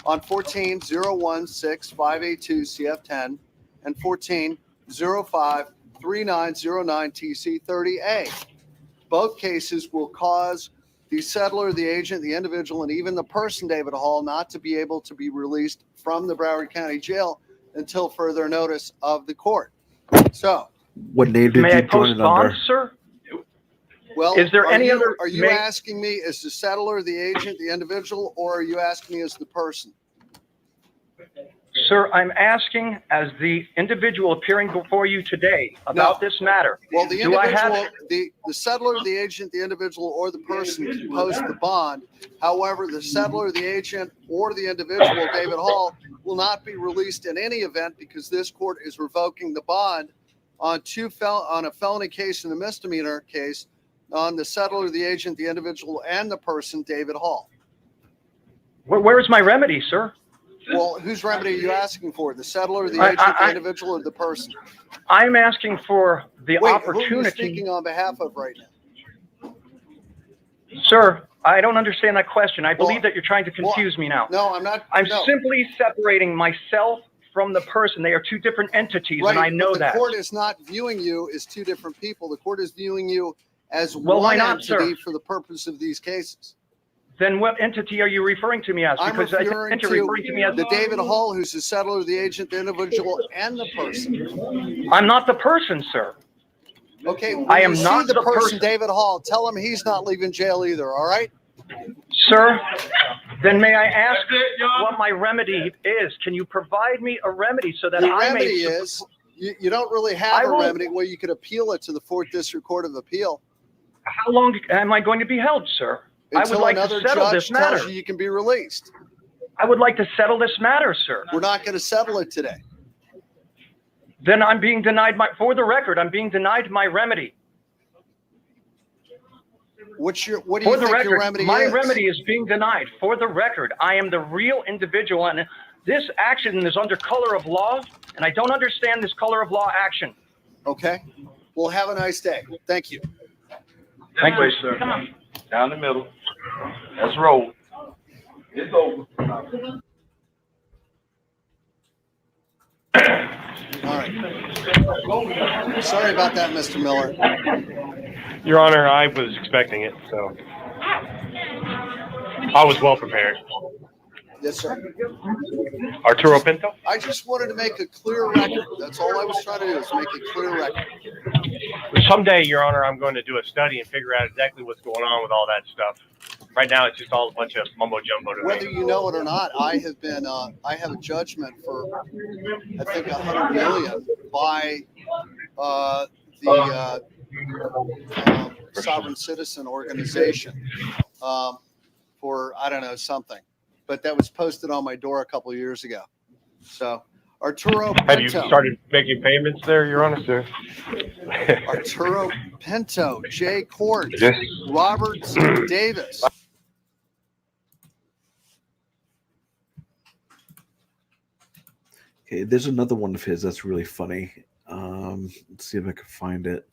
on 14-016-582-CF10 and 14-05-3909-TC30A. Both cases will cause the settler, the agent, the individual, and even the person, David Hall, not to be able to be released from the Broward County Jail until further notice of the court. So What name did May I you join post it under? bond, sir? Well, Is there are any you, other? Are you asking me as the settler, the agent, the individual, or are you asking me as the person? Sir, I'm asking as the individual appearing before you today about this matter. Well, the Do I individual, have? the settler, the agent, the individual, or the person can post the bond. However, the settler, the agent, or the individual, David Hall, will not be released in any event because this court is revoking the bond on on a felony case and a misdemeanor case on the settler, the agent, the individual, and the person, David Hall. Where is my remedy, sir? Well, whose remedy are you asking for? The settler, the agent, the individual, or the person? I'm asking for the Wait, opportunity. who are you speaking on behalf of right now? Sir, I don't understand that question. I believe that you're trying to confuse me now. No, I'm not. I'm no. simply separating myself from the person. They are two different entities, Right, and I know but that. the court is not viewing you as two different people. The court is viewing you as Well, why one not, entity sir? for the purpose of these cases. Then what entity are you referring to me as? I'm Because I referring think you're referring to to me as the David Hall, who's the settler, the agent, the individual, and the person. I'm not the person, sir. Okay, when I am you not see the person, person. David Hall, tell him he's not leaving jail either, all right? Sir, then may I ask what my remedy is? Can you provide me a remedy so that The I remedy may... is, you don't really have I a will- remedy where you could appeal it to the 4th District Court of Appeal. How long am I going to be held, sir? I would Until like another to settle judge this matter. tells you you can be released. I would like to settle this matter, sir. We're not going to settle it today. Then I'm being denied for the record, I'm being denied my remedy. What do you For the think your record, remedy my is? remedy is being denied. For the record, I am the real individual, and this action is under color of law, and I don't understand this color of law action. Okay. Well, have a nice day. Thank you. Thank you, sir. Come on. Down the middle. Let's roll. It's over. All right. Sorry about that, Mr. Miller. Your Honor, I was expecting it, so I was well prepared. Yes, sir. Arturo Pinto? I just wanted to make a clear record. That's all I was trying to do, is make a clear record. Someday, Your Honor, I'm going to do a study and figure out exactly what's going on with all that stuff. Right now, it's just all a bunch of mumbo jumbo to me. Whether you know it or not, I have a judgment for, I think, $100 million by the Sovereign Citizen Organization for, I don't know, something. But that was posted on my door a couple of years ago. So, Arturo Pinto. Have you started making payments there, Your Honor, sir? Arturo Pinto, Jay Court, Yes. Robert Davis. Okay, there's another one of his that's really funny. Let's see if I can find it.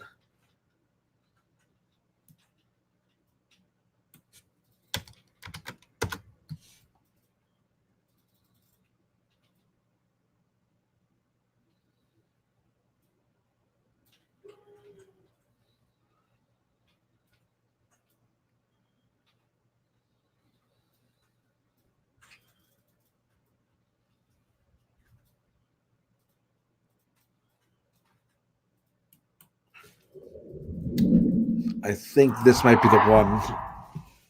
I think this might be the one.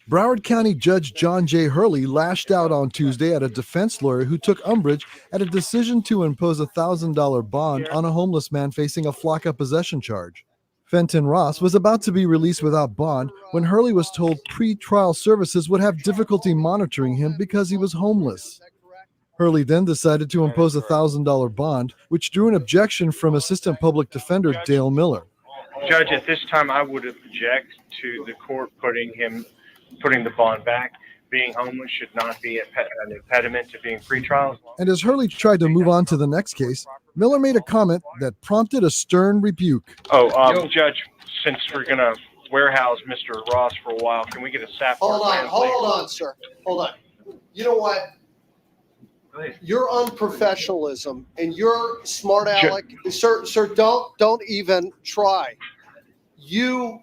Broward County Judge John J. Hurley lashed out on Tuesday at a defense lawyer who took umbrage at a decision to impose a $1,000 bond on a homeless man facing a flock-up possession charge. Fenton Ross was about to be released without bond when Hurley was told pre-trial services would have difficulty monitoring him because he was homeless. Hurley then decided to impose a $1,000 bond, which drew an objection from Assistant Public Defender Dale Miller. Judge, at this time, I would object to the court putting the bond back. Being homeless should not be an impediment to being pretrial. And as Hurley tried to move on to the next case, Miller made a comment that prompted a stern rebuke. Judge, since we're going to warehouse Mr. Ross for a while, can we get a SAP? Hold on, sir. Hold on. You know what? Your unprofessionalism and your smart aleck, sir, don't even try. You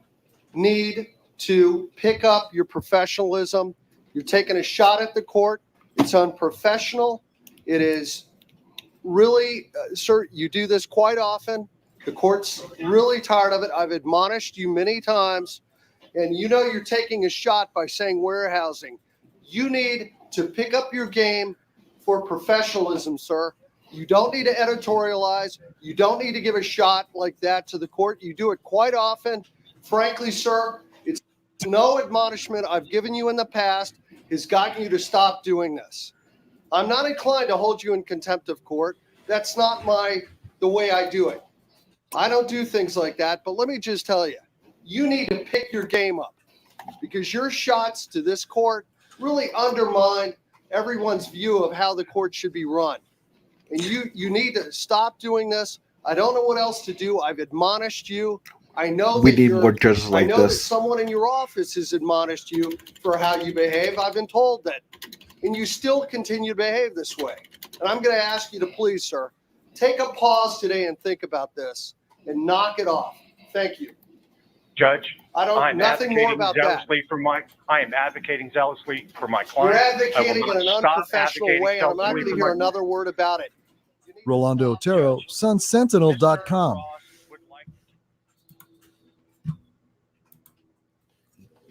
need to pick up your professionalism. You're taking a shot at the court. It's unprofessional. It is really, sir, you do this quite often. The court's really tired of it. I've admonished you many times, and you know you're taking a shot by saying warehousing. You need to pick up your game for professionalism, sir. You don't need to editorialize. You don't need to give a shot like that to the court. You do it quite often. Frankly, sir, it's no admonishment I've given you in the past has gotten you to stop doing this. I'm not inclined to hold you in contempt of court. That's not the way I do it. I don't do things like that, but let me just tell you, you need to pick your game up because your shots to this court really undermine everyone's view of how the court should be run. And you need to stop doing this. I don't know what else to do. I've admonished you. I know We that need more judges like I know that this. someone in your office has admonished you for how you behave. I've been told that. And you still continue to behave this way. And I'm going to ask you to please, sir, take a pause today and think about this and knock it off. Thank you. Judge, I'm nothing more about that. I am advocating zealously for my You're client. advocating in an Stop unprofessional advocating way, and I'm not going to zealously hear for my- another word about it. Rolando Otero, SunSentinel.com.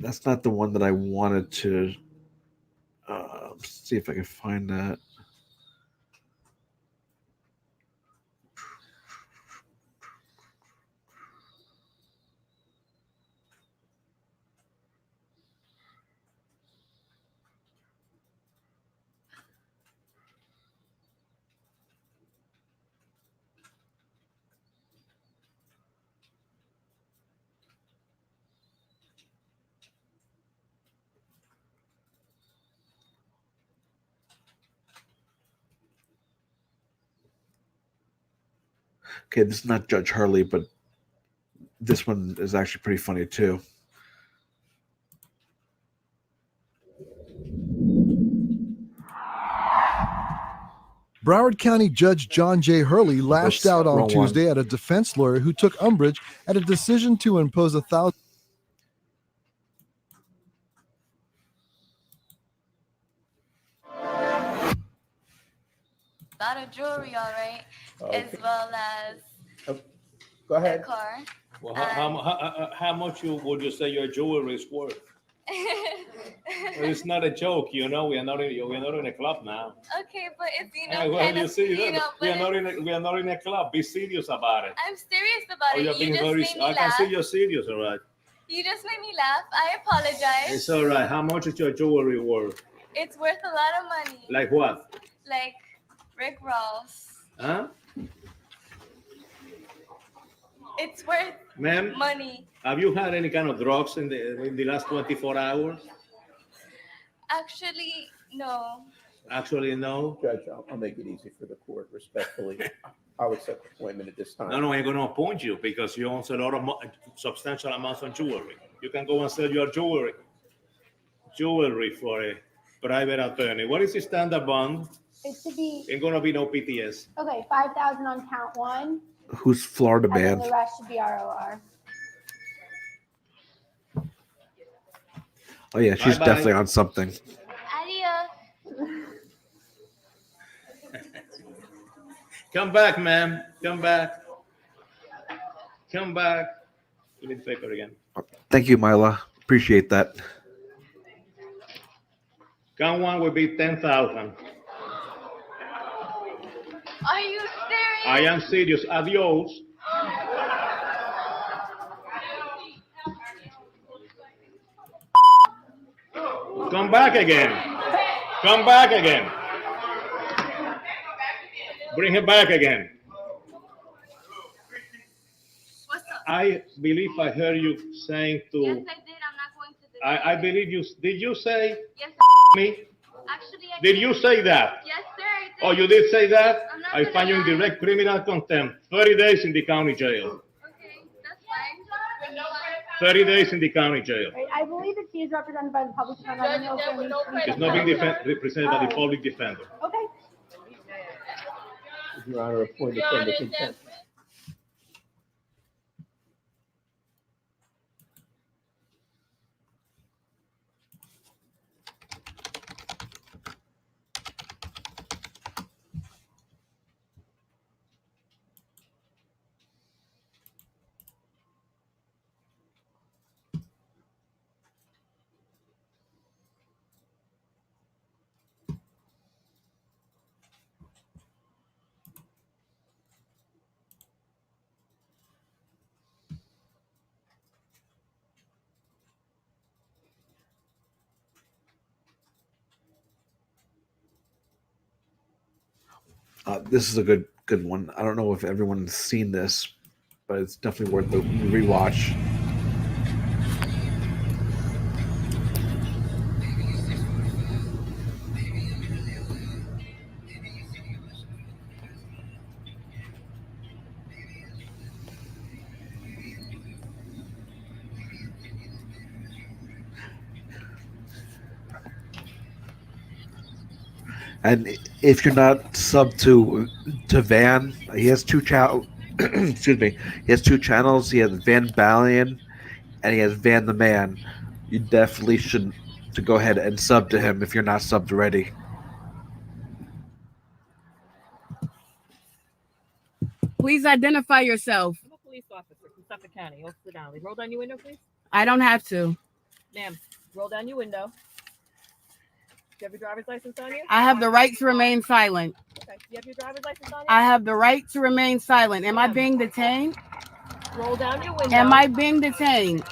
That's not the one that I wanted to see if I can find that. Okay, this is not Judge Hurley, but this one is actually pretty funny too. Broward County Judge John J. Hurley lashed Oops, out on wrong one. Tuesday at a defense lawyer who took umbrage at a decision to impose $1,000. Lot of jewelry, all right, as Okay. well as Go ahead. a car. Well, how much would you say your jewelry is worth? Well, it's not a joke, you know. We are not in a club now. Okay, but it's Well, kind you of, see, you know, we but are not in a club. Be serious about it. I'm serious about Oh, it. you're You being just very. made me I can laugh. see you're serious, all right. You just made me laugh. I apologize. It's all right. How much is your jewelry worth? It's worth a lot of money. Like what? Like Rick Ross. Huh? It's worth Ma'am, money. have you had any kind of drugs in the last 24 hours? Actually, no. Actually, no. Judge, I'll make it easy for the court, respectfully. I would set the appointment at this time. No, I'm going to appoint you because you own a lot of substantial amounts of jewelry. You can go and sell your jewelry for a private attorney. What is the standard bond? It should be, Ain't going to be no PTS. okay, 5,000 on count one, Who's Florida and then man? the rest should be ROR. Oh yeah, she's Bye-bye. definitely on something. Adios. Come back, ma'am. Come back. Come back. Give me the paper again. Thank you, Mila. Appreciate that. Count one will be 10,000. Are you serious? I am serious. Adios. Come back again. Come back again. Bring him back again. I believe I heard you saying to. Yes, I did. I'm not going to the. I believe you. Did you say Yes, me? actually, I Did you say that? Yes, sir. I did. Oh, you did say that? I'm not I gonna find you in lie. direct criminal contempt. 30 days in the county jail. Okay, that's fine. 30 days in the county jail. Right, I believe that she is represented by the public defender. I don't know if there needs to be. It's not being represented by the public defender. Okay. Your Honor, appointed from the contempt. This is a good one. I don't know if everyone's seen this, but it's definitely worth the rewatch. And if you're not sub to Van, he has two excuse me. He has two channels. He has Van Balian and he has Van the Man. You definitely should to go ahead and sub to him if you're not subbed already. Please identify yourself. I'm a police officer from Suffolk County, Officer Donnelly. Roll down your window, please. I don't have to. Ma'am, roll down your window. Do you have your driver's license on you? I have the right to remain silent. Okay. Do you have your driver's license on you? I have the right to remain silent. Am I being detained? Roll down your window. Am I being detained?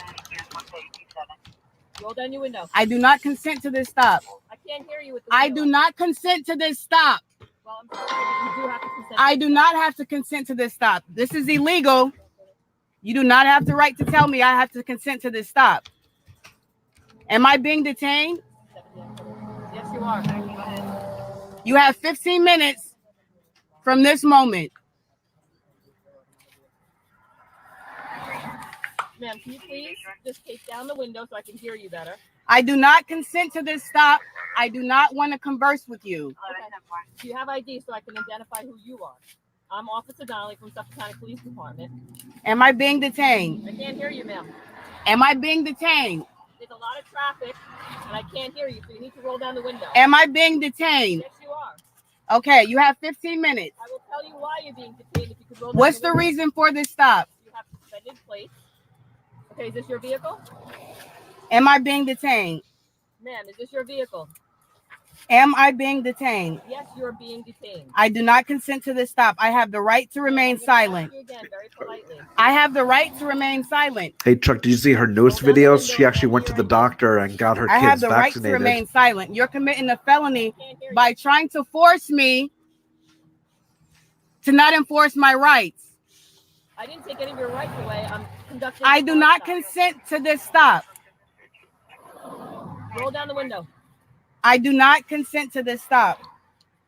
Roll down your window. I do not consent to this stop. I can't hear you with the I window. do not consent to this stop. Well, I'm sorry, but you do have to consent. I do not have to consent to this stop. This is illegal. You do not have the right to tell me I have to consent to this stop. Am I being detained? Yes, you are. You have 15 minutes from this moment. Ma'am, can you please just take down the window so I can hear you better? I do not consent to this stop. I do not want to converse with you. Okay. Do you have ID so I can identify who you are? I'm Officer Donnelly from Suffolk County Police Department. Am I being detained? I can't hear you, ma'am. Am I being detained? There's a lot of traffic, and I can't hear you, so you need to roll down the window. Am I being detained? Yes, you are. Okay, you have 15 minutes. I will tell you why you're being detained if you could roll down What's the the window. reason for this stop? You have suspended plates. Okay, is this your vehicle? Am I being detained? Ma'am, is this your vehicle? Am I being detained? Yes, you're being detained. I do not consent to this stop. I have the right to remain silent. You again, very politely. I have the right to remain silent. Hey Chuck, did you see her nose videos? She actually went to the doctor and got her I have kids the right to vaccinated. remain silent. You're committing a felony by trying to force me to not enforce my rights. I didn't take any of your rights away. I'm conducting. I do not consent to this stop. Roll down the window. I do not consent to this stop.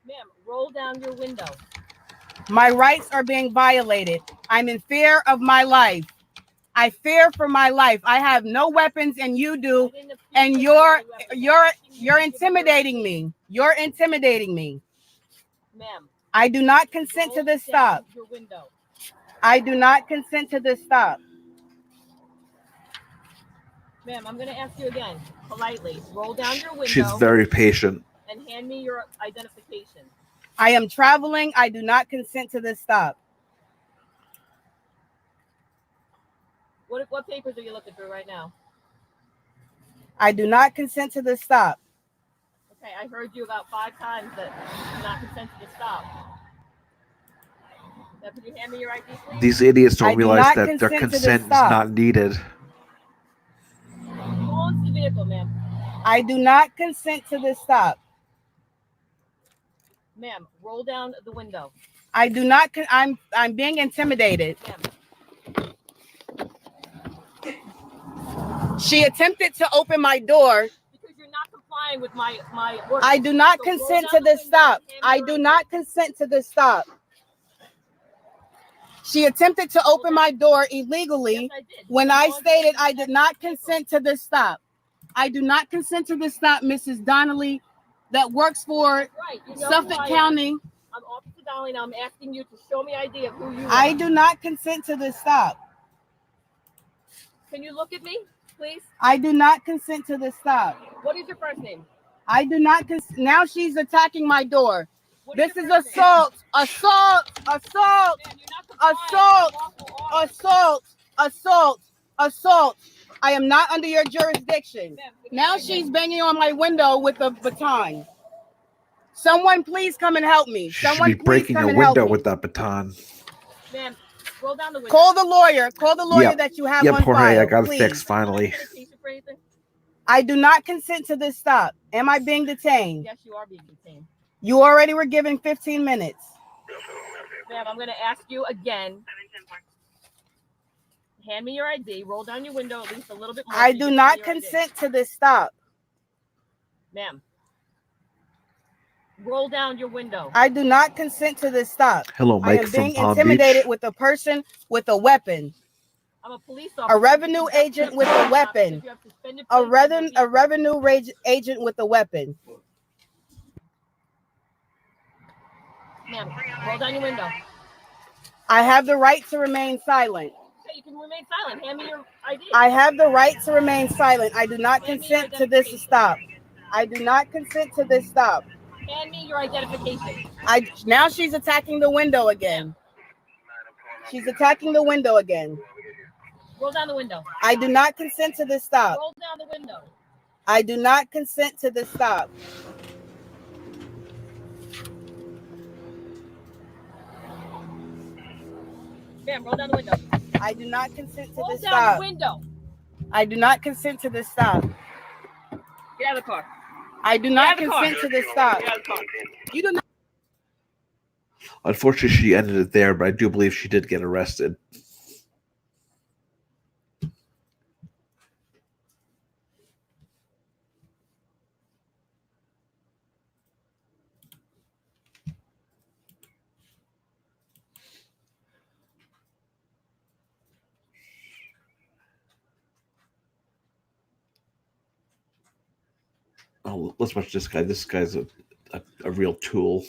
Ma'am, roll down your window. My rights are being violated. I'm in fear of my life. I fear for my life. I have no weapons and you do. And you're intimidating me. You're intimidating me. Ma'am. I do not consent to this stop. Your window. I do not consent to this stop. Ma'am, I'm going to ask you again, politely. Roll down your window. She's very patient. And hand me your identification. I am traveling. I do not consent to this stop. What papers are you looking through right now? I do not consent to this stop. Okay, I heard you about 5 times that you do not consent to the stop. Now, could you hand me your ID, please? These idiots I don't do realize not that their consent to this consent is stop. not needed. Who owns the vehicle, ma'am? I do not consent to this stop. Ma'am, roll down the window. I do not. I'm being intimidated. She attempted to open my door. Because you're not complying with my orders. I do not So roll consent down to the this window stop. and hand me I your do ID. not consent to this stop. She attempted to open my door illegally when I stated I did not consent to this stop. I do not consent to this stop, Mrs. Donnelly, that works for Right. You know Suffolk who I am. County. I'm Officer Donnelly, and I'm asking you to show me ID of who you are. I do not consent to this stop. Can you look at me, please? I do not consent to this stop. What is your first name? I do not consent. Now she's attacking my door. What is This is your first assault, assault, assault, assault, assault, assault, assault. I am not under your jurisdiction. Now she's banging on my window with a baton. Someone please come and help me. She should Someone be please breaking come a and help window me. with that baton. Ma'am, roll down the window. Call the lawyer. Call the lawyer that you have Yep, on Jorge, file. I got it please. fixed finally. I do not consent to this stop. Am I being detained? Yes, you are being detained. You already were given 15 minutes. Ma'am, I'm going to ask you again. Hand me your ID. Roll down your window at least a little bit more. I do not consent to this stop. Ma'am, roll down your window. I do not consent to this stop. Hello, Mike I am from being Palm intimidated Beach. with a person with a weapon. I'm a police officer. A revenue agent with a weapon. A revenue agent with a weapon. Ma'am, roll down your window. I have the right to remain silent. Okay, you can remain silent. Hand me your ID. I have the right to remain silent. I do not consent to this stop. I do not consent to this stop. Hand me your identification. Now she's attacking the window again. She's attacking the window again. Roll down the window. I do not consent to this stop. Roll down the window. I do not consent to this stop. Ma'am, roll down the window. I do not consent to Roll this down stop. the window. I do not consent to this stop. Get out of the car. I do not consent to this stop. Get out of the car. You do not. Unfortunately, she ended it there, but I do believe she did get arrested. Oh, let's watch this guy. This guy's a real tool.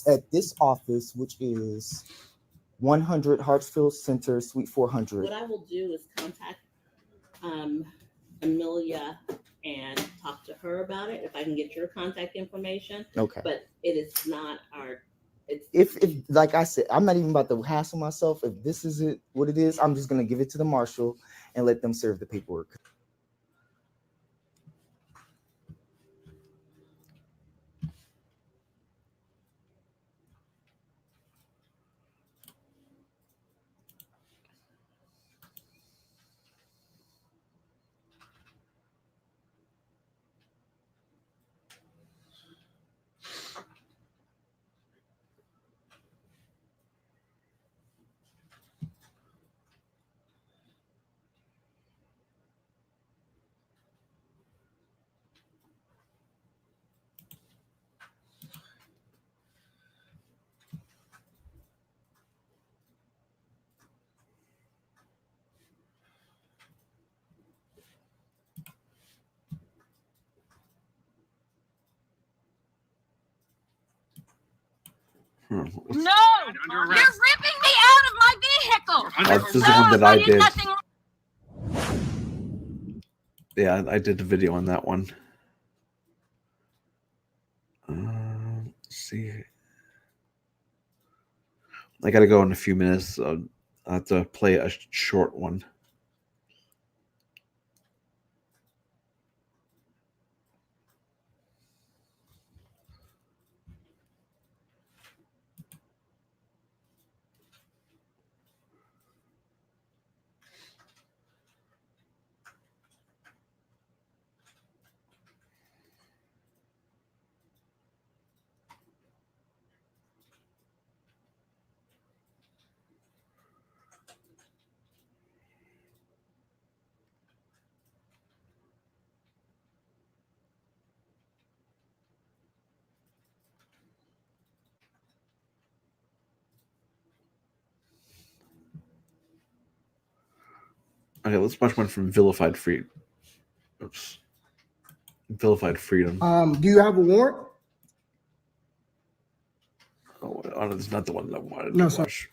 At this office, which is 100 Hartsfield Center, Suite 400. What I will do is contact Amelia and talk to her about it. If I can get your contact information. Okay. But it is not our. If like I said, I'm not even about to hassle myself. If this is it, what it is, I'm just gonna give it to the marshal and let them serve the paperwork. No! You're ripping me out of my vehicle! This is the one that I did. Yeah, I did the video on that one. Let's see. I gotta go in a few minutes. I have to play a short one. Okay, let's watch one from Vilified Freedom. Oops. Vilified Freedom. Do you have a warrant? Oh, it's not the one that I wanted No, to sorry. watch.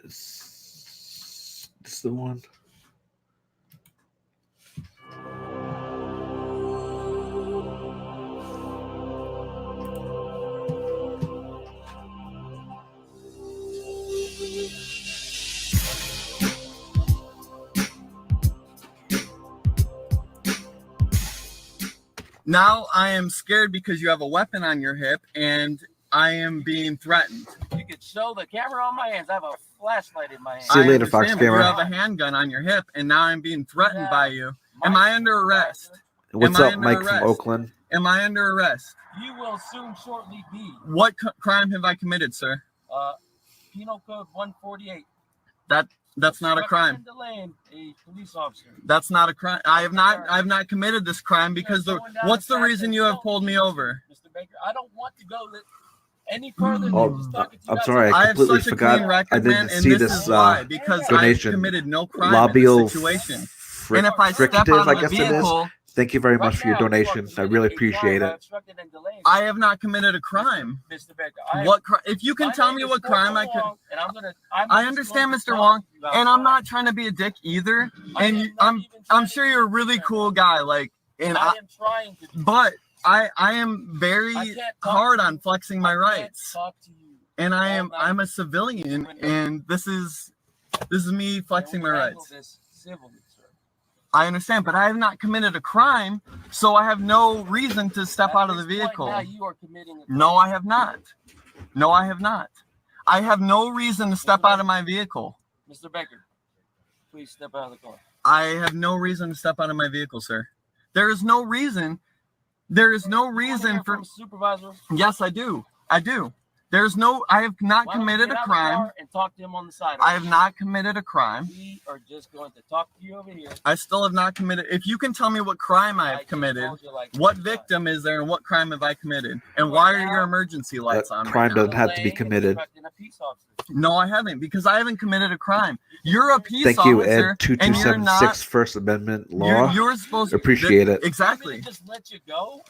Is this the one? Now I am scared because you have a weapon on your hip and I am being threatened. You can show the camera on my hands. I have a flashlight in my hand. See you later, Fox understand, but Gamer. You have a handgun on your hip and now I'm being threatened by you. Am I under arrest? What's Am I up, under Mike arrest? from Oakland? Am I under arrest? You will soon shortly be. What crime have I committed, sir? Penal Code 148. That's not a crime. And delaying a police officer. That's not a crime. I have not committed this crime because what's the reason you have pulled me over? Mr. Baker, I don't want to go any further. Oh, I'm sorry, I completely forgot. I didn't see this because donation. I committed no crime Labio in this situation. And if I step frictive, out I of the guess it is. vehicle, Thank you very much for your donation. I really appreciate it. I have not committed a crime. Mr. Baker, If you can tell me what crime I could, I understand, Mr. Wong, and I'm not trying to be a dick either. And I'm sure you're a really cool guy, but I am very hard on flexing my rights. And I'm a civilian, and this is me flexing my rights. I understand, but I have not committed a crime, so I have no reason to step out of the vehicle. No, I have not. No, I have not. I have no reason to step out of my vehicle. Mr. Baker, please step out of the car. I have no reason to step out of my vehicle, sir. There is no reason. There is no reason for supervisor. Yes, I do. I do. There's no. I have not committed a crime. And talk to him on the side. I have not committed a crime. We are just going to talk to you over here. I still have not committed. If you can tell me what crime I have committed, what victim is there, and what crime have I committed, and why are your emergency lights on? Crime doesn't have to be committed. No, I haven't, because I haven't committed a crime. You're a peace Thank you, officer, Ed. and you're 2276 not. First Amendment law. You're supposed to appreciate it. Exactly. Just let you go.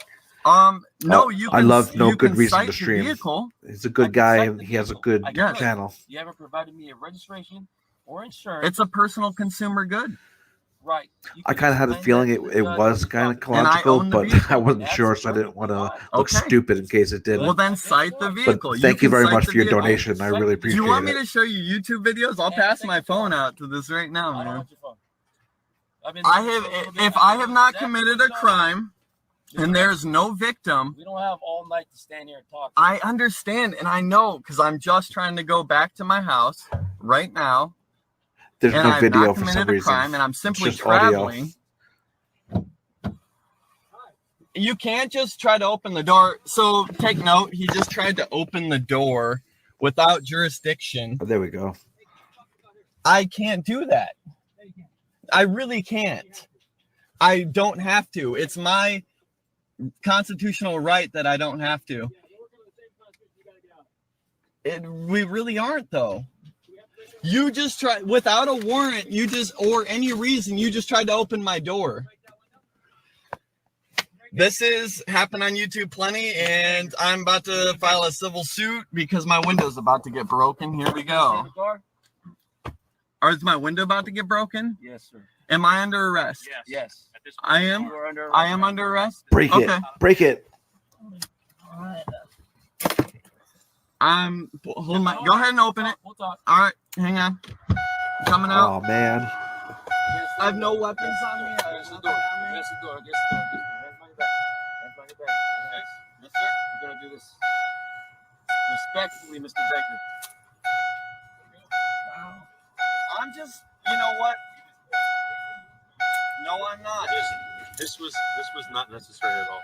No, you. I Can, love no you good can reason cite to the stream. vehicle. He's a good guy, and he has a good channel. You haven't provided me a registration or insurance. It's a personal consumer good. Right. I kind of had a feeling it was kind of ecological, but I wasn't sure, so I didn't want to look stupid in case it did. Well, then cite the vehicle. But thank you very can much cite for your the vehicle. donation. I really Do appreciate you want me it. to show you YouTube videos? I'll pass my phone out to this right now, man. If I have not committed a crime, and there's no victim. We don't have all night to stand here and talk. I understand, and I know, because I'm just trying to go back to my house right now. There's and no I've video not for some committed a reason. crime, and I'm It's simply just audio. traveling. You can't just try to open the door. So take note, he just tried to open the door without jurisdiction. Oh, there we go. I can't do that. I really can't. I don't have to. It's my constitutional right that I don't have to. We really aren't, though. You just try without a warrant. Or any reason, you just tried to open my door. This is happened on YouTube plenty, and I'm about to file a civil suit because my window's about to get broken. Here we go. Or is my window about to get broken? Yes, sir. Am I under arrest? Yes. I am. I am under arrest. Break it. Break it. Hold my. Go ahead and open it. We'll talk. All right, hang on. Coming out. Oh man. I have no weapons on me. Against the door. Against the door. Against the door. Hands by your back. Hands by your back. Yes, sir. We're gonna do this respectfully, Mr. Baker. Wow. I'm just. You know what? No, I'm not. This was not necessary at all.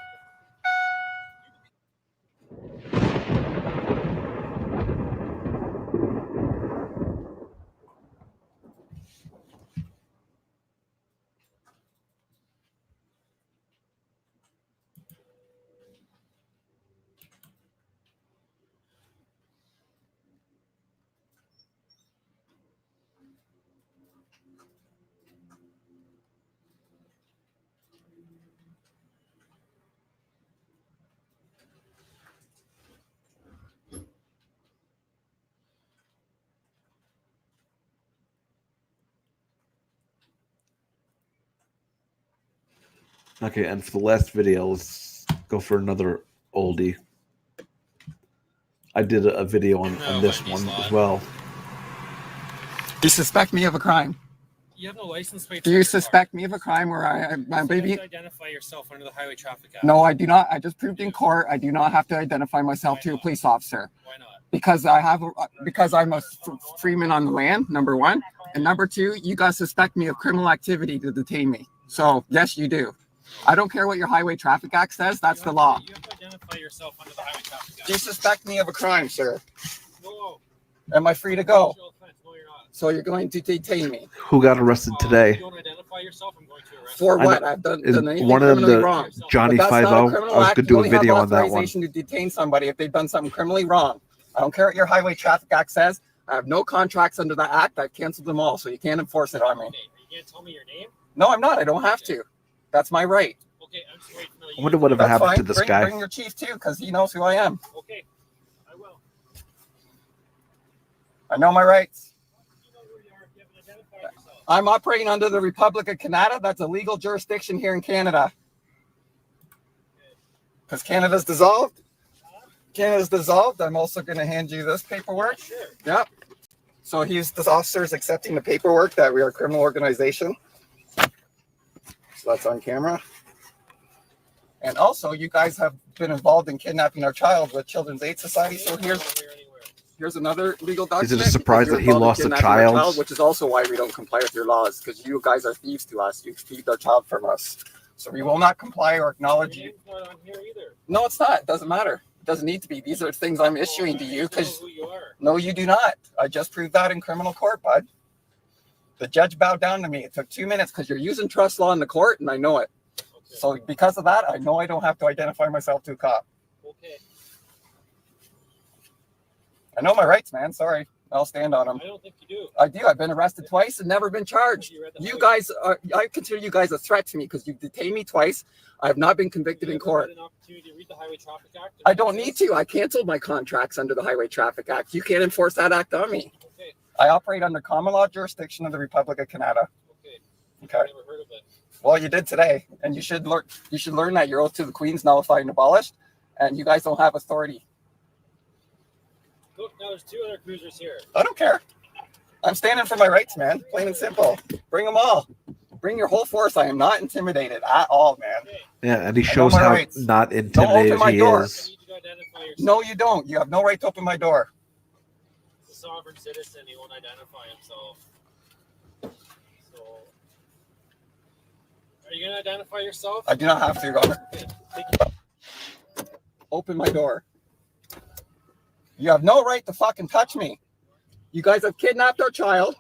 Okay, and for the last video, let's go for another oldie. I did a video on this one as well. You suspect me of a crime? You have no license plate. Do you suspect me of a crime where my baby? You have to identify yourself under the Highway Traffic Act. No, I do not. I just proved in court I do not have to identify myself to a police officer. Why not? Because I'm a freeman on the land, number one. And number two, you guys suspect me of criminal activity to detain me. So yes, you do. I don't care what your Highway Traffic Act says. That's the law. You have to identify yourself under the Highway Traffic Act. Do you suspect me of a crime, sir? No. Am I free to go? No, you're not. So you're going to detain me. Who got arrested If today? you don't identify yourself, I'm going to arrest For I what? know- I've done is anything one of them criminally the wrong. Johnny But that's not a 5-0? criminal I was act. gonna You do a only have video on that one. authorization to detain somebody if they've done something criminally wrong. I don't care what your Highway Traffic Act says. I have no contracts under the act. I've canceled them all, so you can't enforce it on me. Okay, you can't tell me your name? No, I'm not. I don't have to. That's my right. Okay, I'm just waiting for I wonder whatever That's happened fine. to this bring, guy. Bring your chief too, because he knows who I am. Okay, I will. I know my rights. You know who you are. You haven't identified yourself. I'm operating under the Republic of Canada. That's a legal jurisdiction here in Canada. Because Canada's dissolved. Canada's dissolved. I'm also going to hand you this paperwork. Sure. Yep. So this officer is accepting the paperwork that we are a criminal organization. So that's on camera. And also, you guys have been involved in kidnapping our child with Children's Aid Society. So here's another legal document. Is it a surprise because that you're he involved in lost a kidnapping our child? Which is also why we don't comply with your laws, because you guys are thieves to us. You thieved our child from us. So we will not comply or acknowledge you. Your name's not on here either. No, it's not. It doesn't matter. It doesn't need to be. These are things I'm issuing to you because Who you are. no, you do not. I just proved that in criminal court, bud. The judge bowed down to me. It took 2 minutes because you're using trust law in the court, and I know it. Okay. So because of that, I know I don't have to identify myself to a cop. Okay. I know my rights, man. Sorry. I'll stand on them. I don't think you do. I do. I've been arrested twice and never been charged. You guys are, I consider you guys a threat to me because you've detained me twice. I have not been convicted in court. An opportunity to read the Highway Traffic Act? I don't need to. I canceled my contracts under the Highway Traffic Act. You can't enforce that act on me. Okay. I operate under common law jurisdiction of the Republic of Canada. Okay. Okay. I've never heard of it. Well, you did today, and you should learn. You should learn that your oath to the Queen's nullified and abolished, and you guys don't have authority. Look, now there's 2 other cruisers here. I don't care. I'm standing for my rights, man. Plain and simple. Bring them all. Bring your whole force. I am not intimidated at all, man. Yeah, and he I know shows my how rights. not Don't intimidated open my he door. is. You need to identify yourself. No, you don't. You have no right to open my door. He's a sovereign citizen. He won't identify himself. So, are you going to identify yourself? I do not have to, Your Honor. Okay, thank you. Open my door. You have no right to fucking touch me. You guys have kidnapped our child.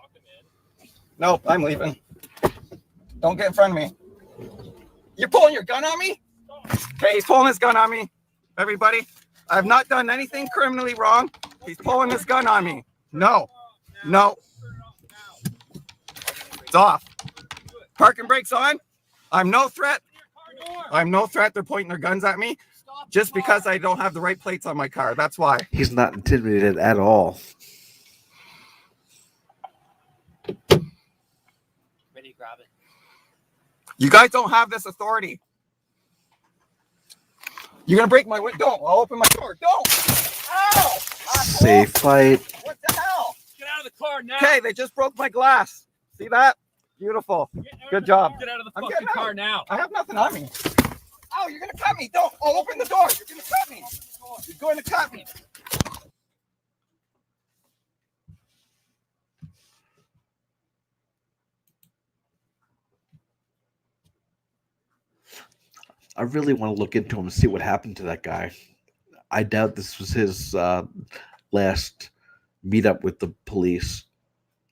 Nope, I'm leaving. Don't get in front of me. You're pulling your gun on me? Okay, he's pulling his gun on me. Everybody, I have not done anything criminally wrong. He's pulling his gun on me. No, no. It's off. Parking brakes on. I'm no threat. I'm no threat. They're pointing their guns at me just because I don't have the right plates on my car. That's why. He's not intimidated at all. Ready to grab it. You guys don't have this authority. You're gonna break my window. Don't. I'll open my door. Don't. Ow! Safe fight. What the hell? Get out of the car now. Okay, they just broke my glass. See that? Beautiful. Good job. Get out of the I'm fucking getting car out. now. I have nothing on me. Oh, you're gonna cut me. Don't. Oh, open the door. You're gonna cut me. You're going to cut me. I really want to look into him and see what happened to that guy. I doubt this was his last meetup with the police.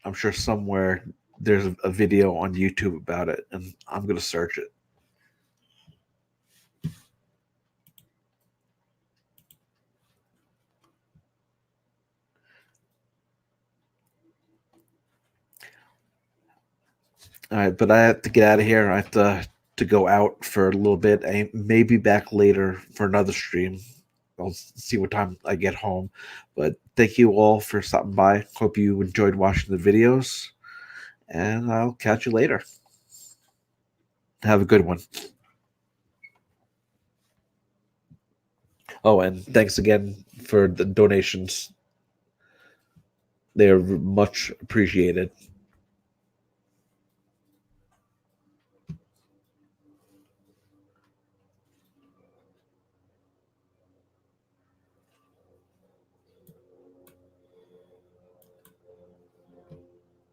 I'm sure somewhere there's a video on YouTube about it, and I'm going to search it. All right, but I have to get out of here. I have to go out for a little bit. I may be back later for another stream. I'll see what time I get home. But thank you all for stopping by. Hope you enjoyed watching the videos. And I'll catch you later. Have a good one. Oh, and thanks again for the donations. They are much appreciated.